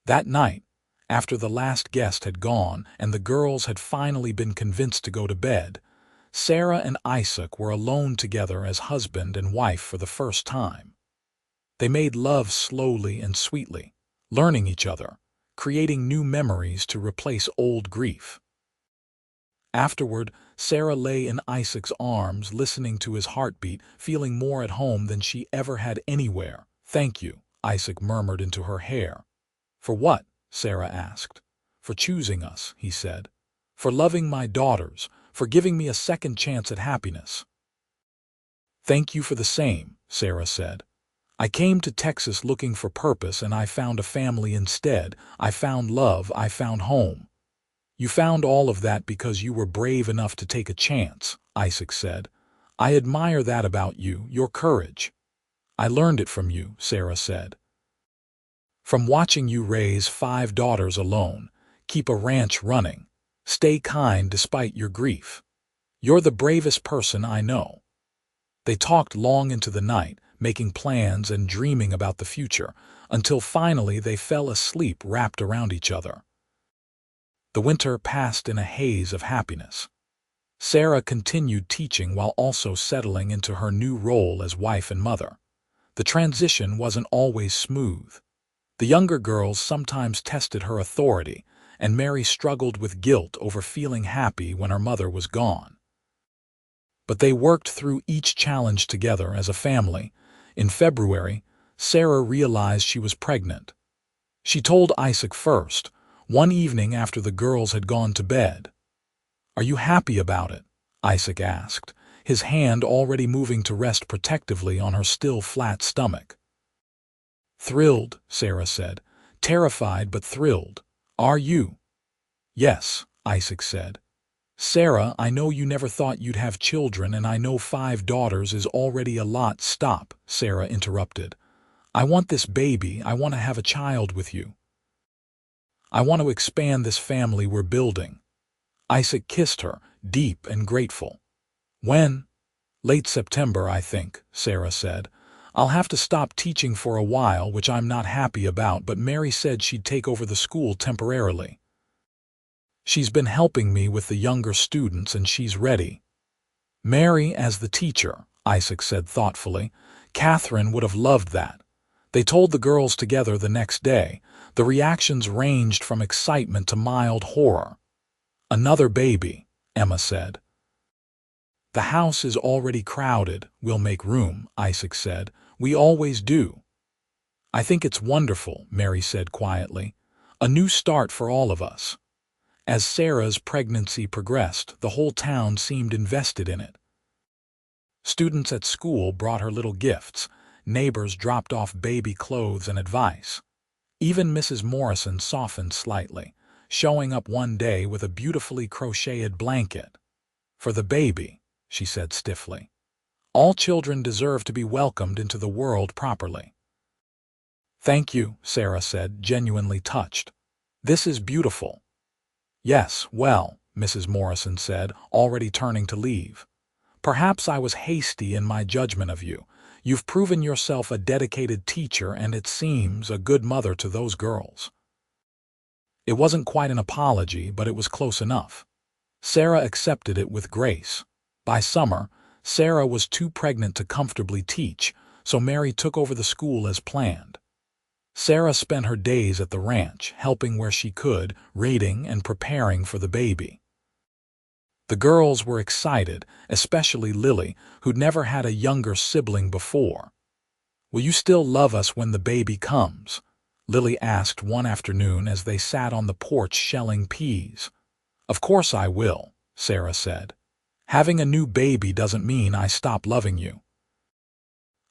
That night, after the last guest had gone and the girls had finally been convinced to go to bed, Sarah and Isaac were alone together as husband and wife for the first time. They made love slowly and sweetly, learning each other, creating new memories to replace old grief. Afterward, Sarah lay in Isaac's arms, listening to his heartbeat, feeling more at home than she ever had anywhere. "Thank you," Isaac murmured into her hair. "For what?" Sarah asked. "For choosing us," he said. "For loving my daughters, for giving me a second chance at happiness." "Thank you for the same," Sarah said. "I came to Texas looking for purpose, and I found a family instead. I found love, I found home." "You found all of that because you were brave enough to take a chance," Isaac said. "I admire that about you, your courage." "I learned it from you," Sarah said. "From watching you raise 5 daughters alone, keep a ranch running, stay kind despite your grief. You're the bravest person I know." They talked long into the night, making plans and dreaming about the future, until finally they fell asleep wrapped around each other. The winter passed in a haze of happiness. Sarah continued teaching while also settling into her new role as wife and mother. The transition wasn't always smooth. The younger girls sometimes tested her authority, and Mary struggled with guilt over feeling happy when her mother was gone. But they worked through each challenge together as a family. In February, Sarah realized she was pregnant. She told Isaac first, one evening after the girls had gone to bed. "Are you happy about it?" Isaac asked, his hand already moving to rest protectively on her still flat stomach. "Thrilled," Sarah said. "Terrified but thrilled. Are you?" "Yes," Isaac said. Sarah, I know you never thought you'd have children, and I know 5 daughters is already a lot. Stop, Sarah interrupted. I want this baby. I want to have a child with you. I want to expand this family we're building. Isaac kissed her, deep and grateful. When? Late September, I think, Sarah said. I'll have to stop teaching for a while, which I'm not happy about, but Mary said she'd take over the school temporarily. She's been helping me with the younger students, and she's ready. Mary as the teacher, Isaac said thoughtfully. Catherine would have loved that. They told the girls together the next day. The reactions ranged from excitement to mild horror. Another baby, Emma said. The house is already crowded. We'll make room, Isaac said. We always do. I think it's wonderful, Mary said quietly. A new start for all of us. As Sarah's pregnancy progressed, the whole town seemed invested in it. Students at school brought her little gifts. Neighbors dropped off baby clothes and advice. Even Mrs. Morrison softened slightly, showing up one day with a beautifully crocheted blanket. For the baby, she said stiffly. All children deserve to be welcomed into the world properly. Thank you, Sarah said, genuinely touched. This is beautiful. Yes, well, Mrs. Morrison said, already turning to leave. Perhaps I was hasty in my judgment of you. You've proven yourself a dedicated teacher and, it seems, a good mother to those girls. It wasn't quite an apology, but it was close enough. Sarah accepted it with grace. By summer, Sarah was too pregnant to comfortably teach, so Mary took over the school as planned. Sarah spent her days at the ranch, helping where she could, reading and preparing for the baby. The girls were excited, especially Lily, who'd never had a younger sibling before. Will you still love us when the baby comes? Lily asked one afternoon as they sat on the porch shelling peas. Of course I will, Sarah said. Having a new baby doesn't mean I stop loving you.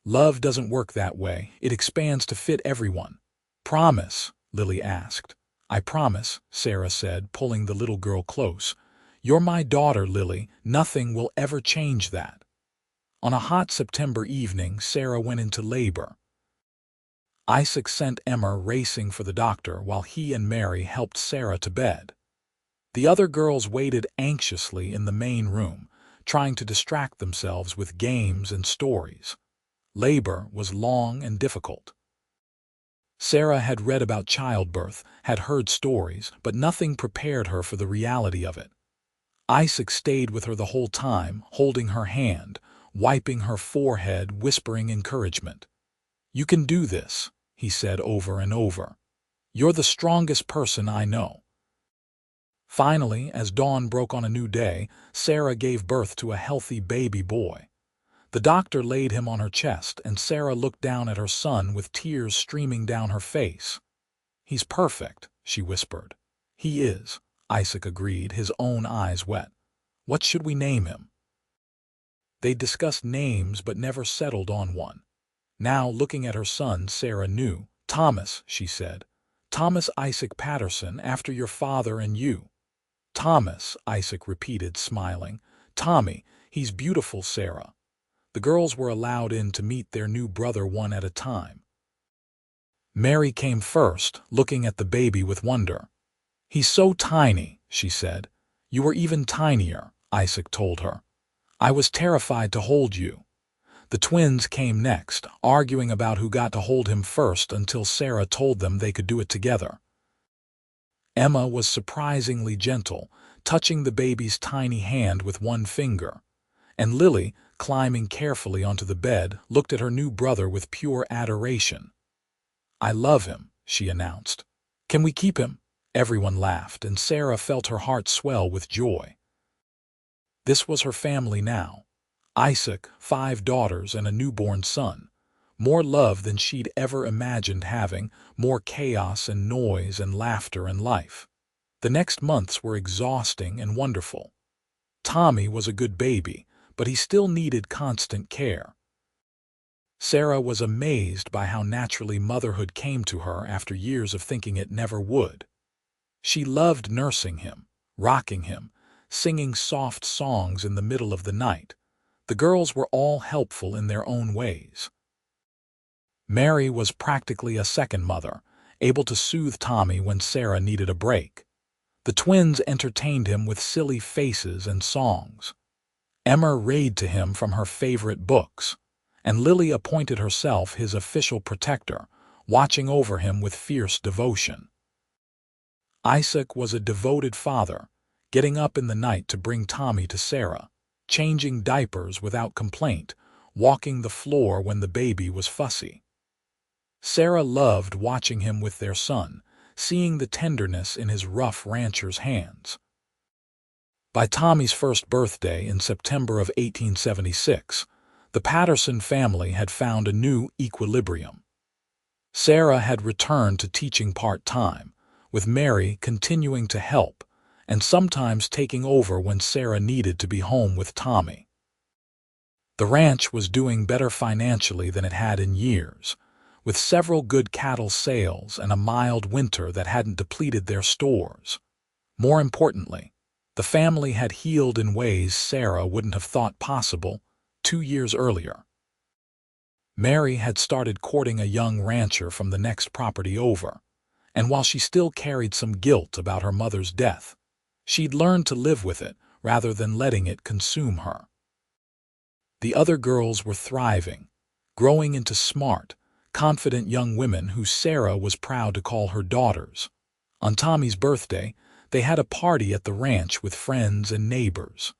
Love doesn't work that way. It expands to fit everyone. Promise? Lily asked. I promise, Sarah said, pulling the little girl close. You're my daughter, Lily. Nothing will ever change that. On a hot September evening, Sarah went into labor. Isaac sent Emma racing for the doctor while he and Mary helped Sarah to bed. The other girls waited anxiously in the main room, trying to distract themselves with games and stories. Labor was long and difficult. Sarah had read about childbirth, had heard stories, but nothing prepared her for the reality of it. Isaac stayed with her the whole time, holding her hand, wiping her forehead, whispering encouragement. You can do this, he said over and over. You're the strongest person I know. Finally, as dawn broke on a new day, Sarah gave birth to a healthy baby boy. The doctor laid him on her chest, and Sarah looked down at her son with tears streaming down her face. He's perfect, she whispered. He is, Isaac agreed, his own eyes wet. What should we name him? They discussed names but never settled on one. Now, looking at her son, Sarah knew. Thomas, she said. Thomas Isaac Patterson, after your father and you. Thomas, Isaac repeated, smiling. Tommy, he's beautiful, Sarah. The girls were allowed in to meet their new brother one at a time. Mary came first, looking at the baby with wonder. He's so tiny, she said. You were even tinier, Isaac told her. I was terrified to hold you. The twins came next, arguing about who got to hold him first until Sarah told them they could do it together. Emma was surprisingly gentle, touching the baby's tiny hand with one finger, and Lily, climbing carefully onto the bed, looked at her new brother with pure adoration. I love him, she announced. Can we keep him? Everyone laughed, and Sarah felt her heart swell with joy. This was her family now. Isaac, 5 daughters, and a newborn son. More love than she'd ever imagined having, more chaos and noise and laughter and life. The next months were exhausting and wonderful. Tommy was a good baby, but he still needed constant care. Sarah was amazed by how naturally motherhood came to her after years of thinking it never would. She loved nursing him, rocking him, singing soft songs in the middle of the night. The girls were all helpful in their own ways. Mary was practically a second mother, able to soothe Tommy when Sarah needed a break. The twins entertained him with silly faces and songs. Emma read to him from her favorite books, and Lily appointed herself his official protector, watching over him with fierce devotion. Isaac was a devoted father, getting up in the night to bring Tommy to Sarah, changing diapers without complaint, walking the floor when the baby was fussy. Sarah loved watching him with their son, seeing the tenderness in his rough rancher's hands. By Tommy's first birthday in September of 1876, the Patterson family had found a new equilibrium. Sarah had returned to teaching part-time, with Mary continuing to help, and sometimes taking over when Sarah needed to be home with Tommy. The ranch was doing better financially than it had in years, with several good cattle sales and a mild winter that hadn't depleted their stores. More importantly, the family had healed in ways Sarah wouldn't have thought possible 2 years earlier. Mary had started courting a young rancher from the next property over, and while she still carried some guilt about her mother's death, she'd learned to live with it rather than letting it consume her. The other girls were thriving, growing into smart, confident young women who Sarah was proud to call her daughters. On Tommy's birthday, they had a party at the ranch with friends and neighbors.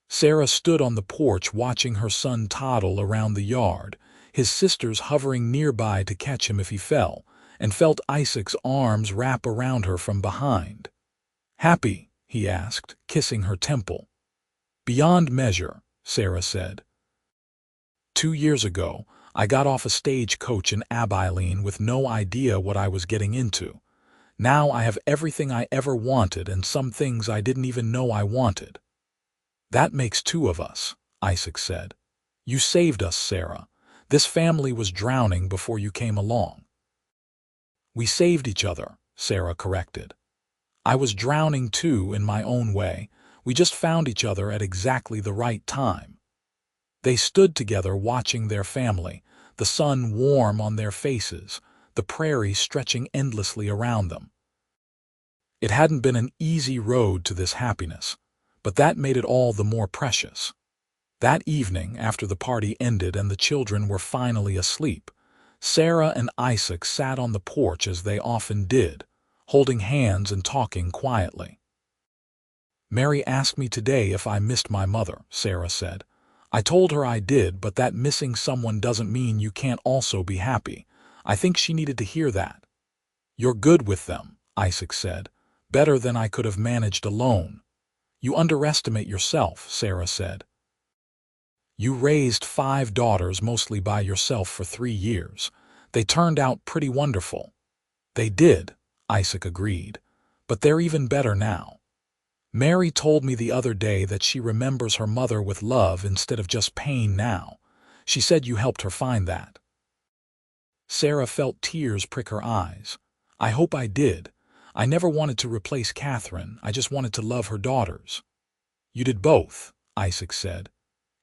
Sarah stood on the porch watching her son toddle around the yard, his sisters hovering nearby to catch him if he fell, and felt Isaac's arms wrap around her from behind. "Happy?" he asked, kissing her temple. "Beyond measure," Sarah said. 2 years ago, I got off a stagecoach in Abilene with no idea what I was getting into. Now I have everything I ever wanted and some things I didn't even know I wanted. "That makes 2 of us," Isaac said. "You saved us, Sarah. This family was drowning before you came along." "We saved each other," Sarah corrected. "I was drowning too in my own way. We just found each other at exactly the right time." They stood together watching their family, the sun warm on their faces, the prairie stretching endlessly around them. It hadn't been an easy road to this happiness, but that made it all the more precious. That evening, after the party ended and the children were finally asleep, Sarah and Isaac sat on the porch as they often did, holding hands and talking quietly. "Mary asked me today if I missed my mother," Sarah said. "I told her I did, but that missing someone doesn't mean you can't also be happy. I think she needed to hear that." "You're good with them," Isaac said. "Better than I could have managed alone." "You underestimate yourself," Sarah said. "You raised 5 daughters mostly by yourself for 3 years. They turned out pretty wonderful." "They did," Isaac agreed, "but they're even better now. Mary told me the other day that she remembers her mother with love instead of just pain now. She said you helped her find that." Sarah felt tears prick her eyes. "I hope I did. I never wanted to replace Catherine, I just wanted to love her daughters." "You did both," Isaac said.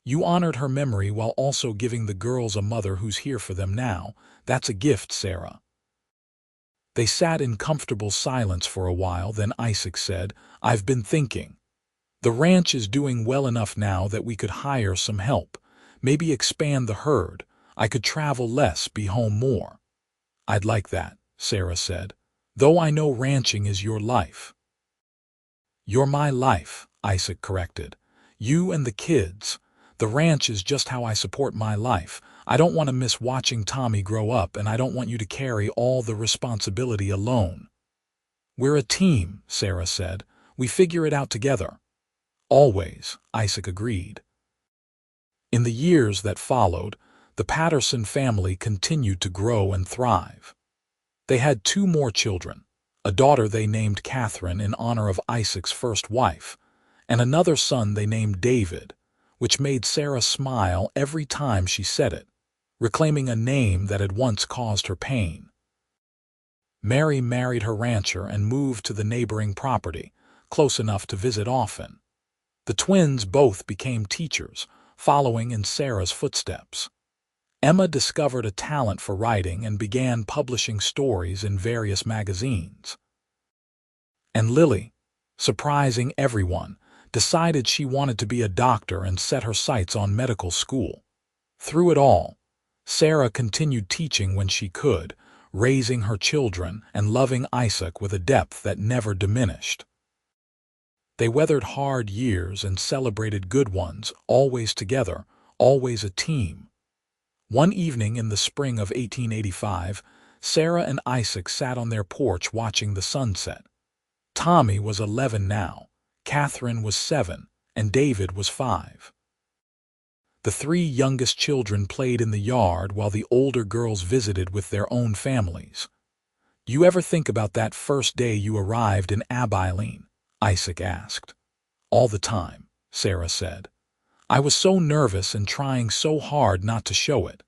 "You honored her memory while also giving the girls a mother who's here for them now. That's a gift, Sarah." They sat in comfortable silence for a while, then Isaac said, "I've been thinking. The ranch is doing well enough now that we could hire some help, maybe expand the herd. I could travel less, be home more." "I'd like that," Sarah said, "though I know ranching is your life." "You're my life," Isaac corrected. "You and the kids. The ranch is just how I support my life. I don't want to miss watching Tommy grow up, and I don't want you to carry all the responsibility alone." "We're a team," Sarah said. "We figure it out together." "Always," Isaac agreed. In the years that followed, the Patterson family continued to grow and thrive. They had 2 more children, a daughter they named Catherine in honor of Isaac's first wife, and another son they named David, which made Sarah smile every time she said it, reclaiming a name that had once caused her pain. Mary married her rancher and moved to the neighboring property, close enough to visit often. The twins both became teachers, following in Sarah's footsteps. Emma discovered a talent for writing and began publishing stories in various magazines. And Lily, surprising everyone, decided she wanted to be a doctor and set her sights on medical school. Through it all, Sarah continued teaching when she could, raising her children and loving Isaac with a depth that never diminished. They weathered hard years and celebrated good ones, always together, always a team. One evening in the spring of 1885, Sarah and Isaac sat on their porch watching the sunset. Tommy was 11 now, Catherine was 7, and David was 5. The 3 youngest children played in the yard while the older girls visited with their own families. "You ever think about that first day you arrived in Abilene?" Isaac asked. "All the time," Sarah said. "I was so nervous and trying so hard not to show it.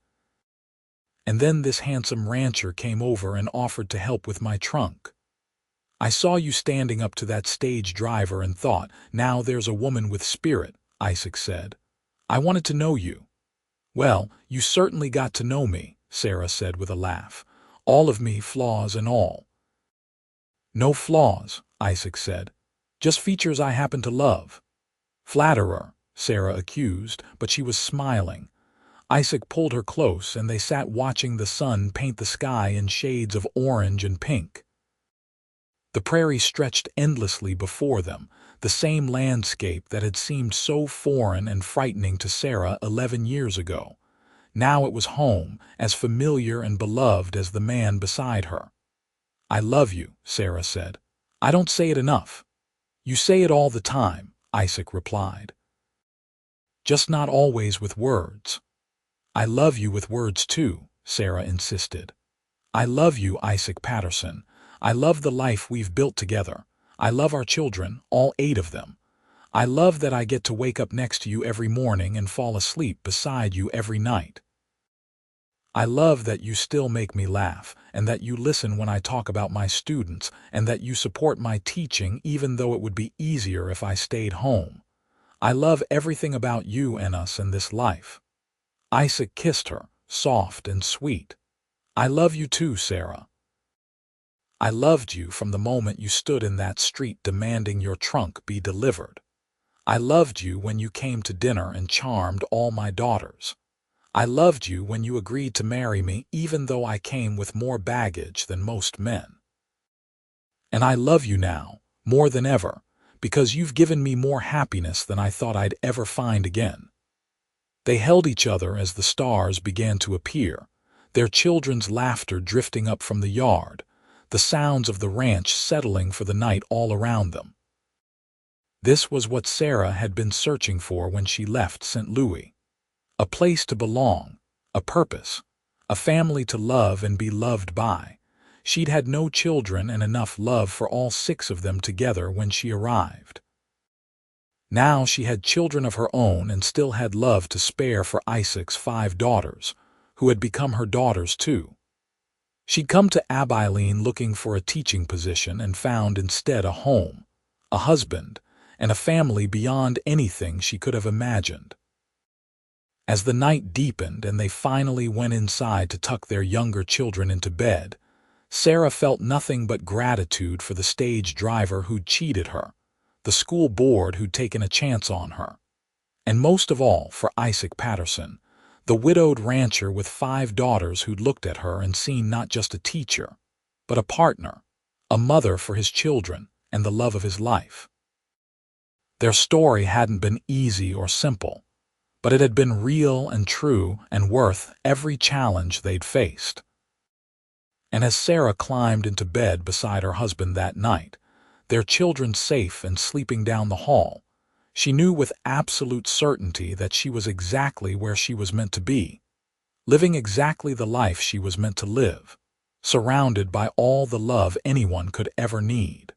And then this handsome rancher came over and offered to help with my trunk. I saw you standing up to that stage driver and thought, now there's a woman with spirit," Isaac said. "I wanted to know you." "Well, you certainly got to know me," Sarah said with a laugh. "All of me, flaws and all." "No flaws," Isaac said. "Just features I happen to love." "Flatterer," Sarah accused, but she was smiling. Isaac pulled her close, and they sat watching the sun paint the sky in shades of orange and pink. The prairie stretched endlessly before them, the same landscape that had seemed so foreign and frightening to Sarah 11 years ago. Now it was home, as familiar and beloved as the man beside her. "I love you," Sarah said. "I don't say it enough." "You say it all the time," Isaac replied. "Just not always with words." "I love you with words too," Sarah insisted. "I love you, Isaac Patterson. I love the life we've built together. I love our children, all 8 of them. I love that I get to wake up next to you every morning and fall asleep beside you every night. I love that you still make me laugh, and that you listen when I talk about my students, and that you support my teaching even though it would be easier if I stayed home. I love everything about you and us and this life." Isaac kissed her, soft and sweet. "I love you too, Sarah. I loved you from the moment you stood in that street demanding your trunk be delivered. I loved you when you came to dinner and charmed all my daughters. I loved you when you agreed to marry me even though I came with more baggage than most men. And I love you now, more than ever, because you've given me more happiness than I thought I'd ever find again." They held each other as the stars began to appear, their children's laughter drifting up from the yard, the sounds of the ranch settling for the night all around them. This was what Sarah had been searching for when she left St. Louis. A place to belong, a purpose, a family to love and be loved by. She'd had no children and enough love for all 6 of them together when she arrived. Now she had children of her own and still had love to spare for Isaac's 5 daughters, who had become her daughters too. She'd come to Abilene looking for a teaching position and found instead a home, a husband, and a family beyond anything she could have imagined. As the night deepened and they finally went inside to tuck their younger children into bed, Sarah felt nothing but gratitude for the stage driver who'd cheated her, the school board who'd taken a chance on her, and most of all for Isaac Patterson, the widowed rancher with 5 daughters who'd looked at her and seen not just a teacher, but a partner, a mother for his children and the love of his life. Their story hadn't been easy or simple, but it had been real and true and worth every challenge they'd faced. And as Sarah climbed into bed beside her husband that night, their children safe and sleeping down the hall, she knew with absolute certainty that she was exactly where she was meant to be, living exactly the life she was meant to live, surrounded by all the love anyone could ever need.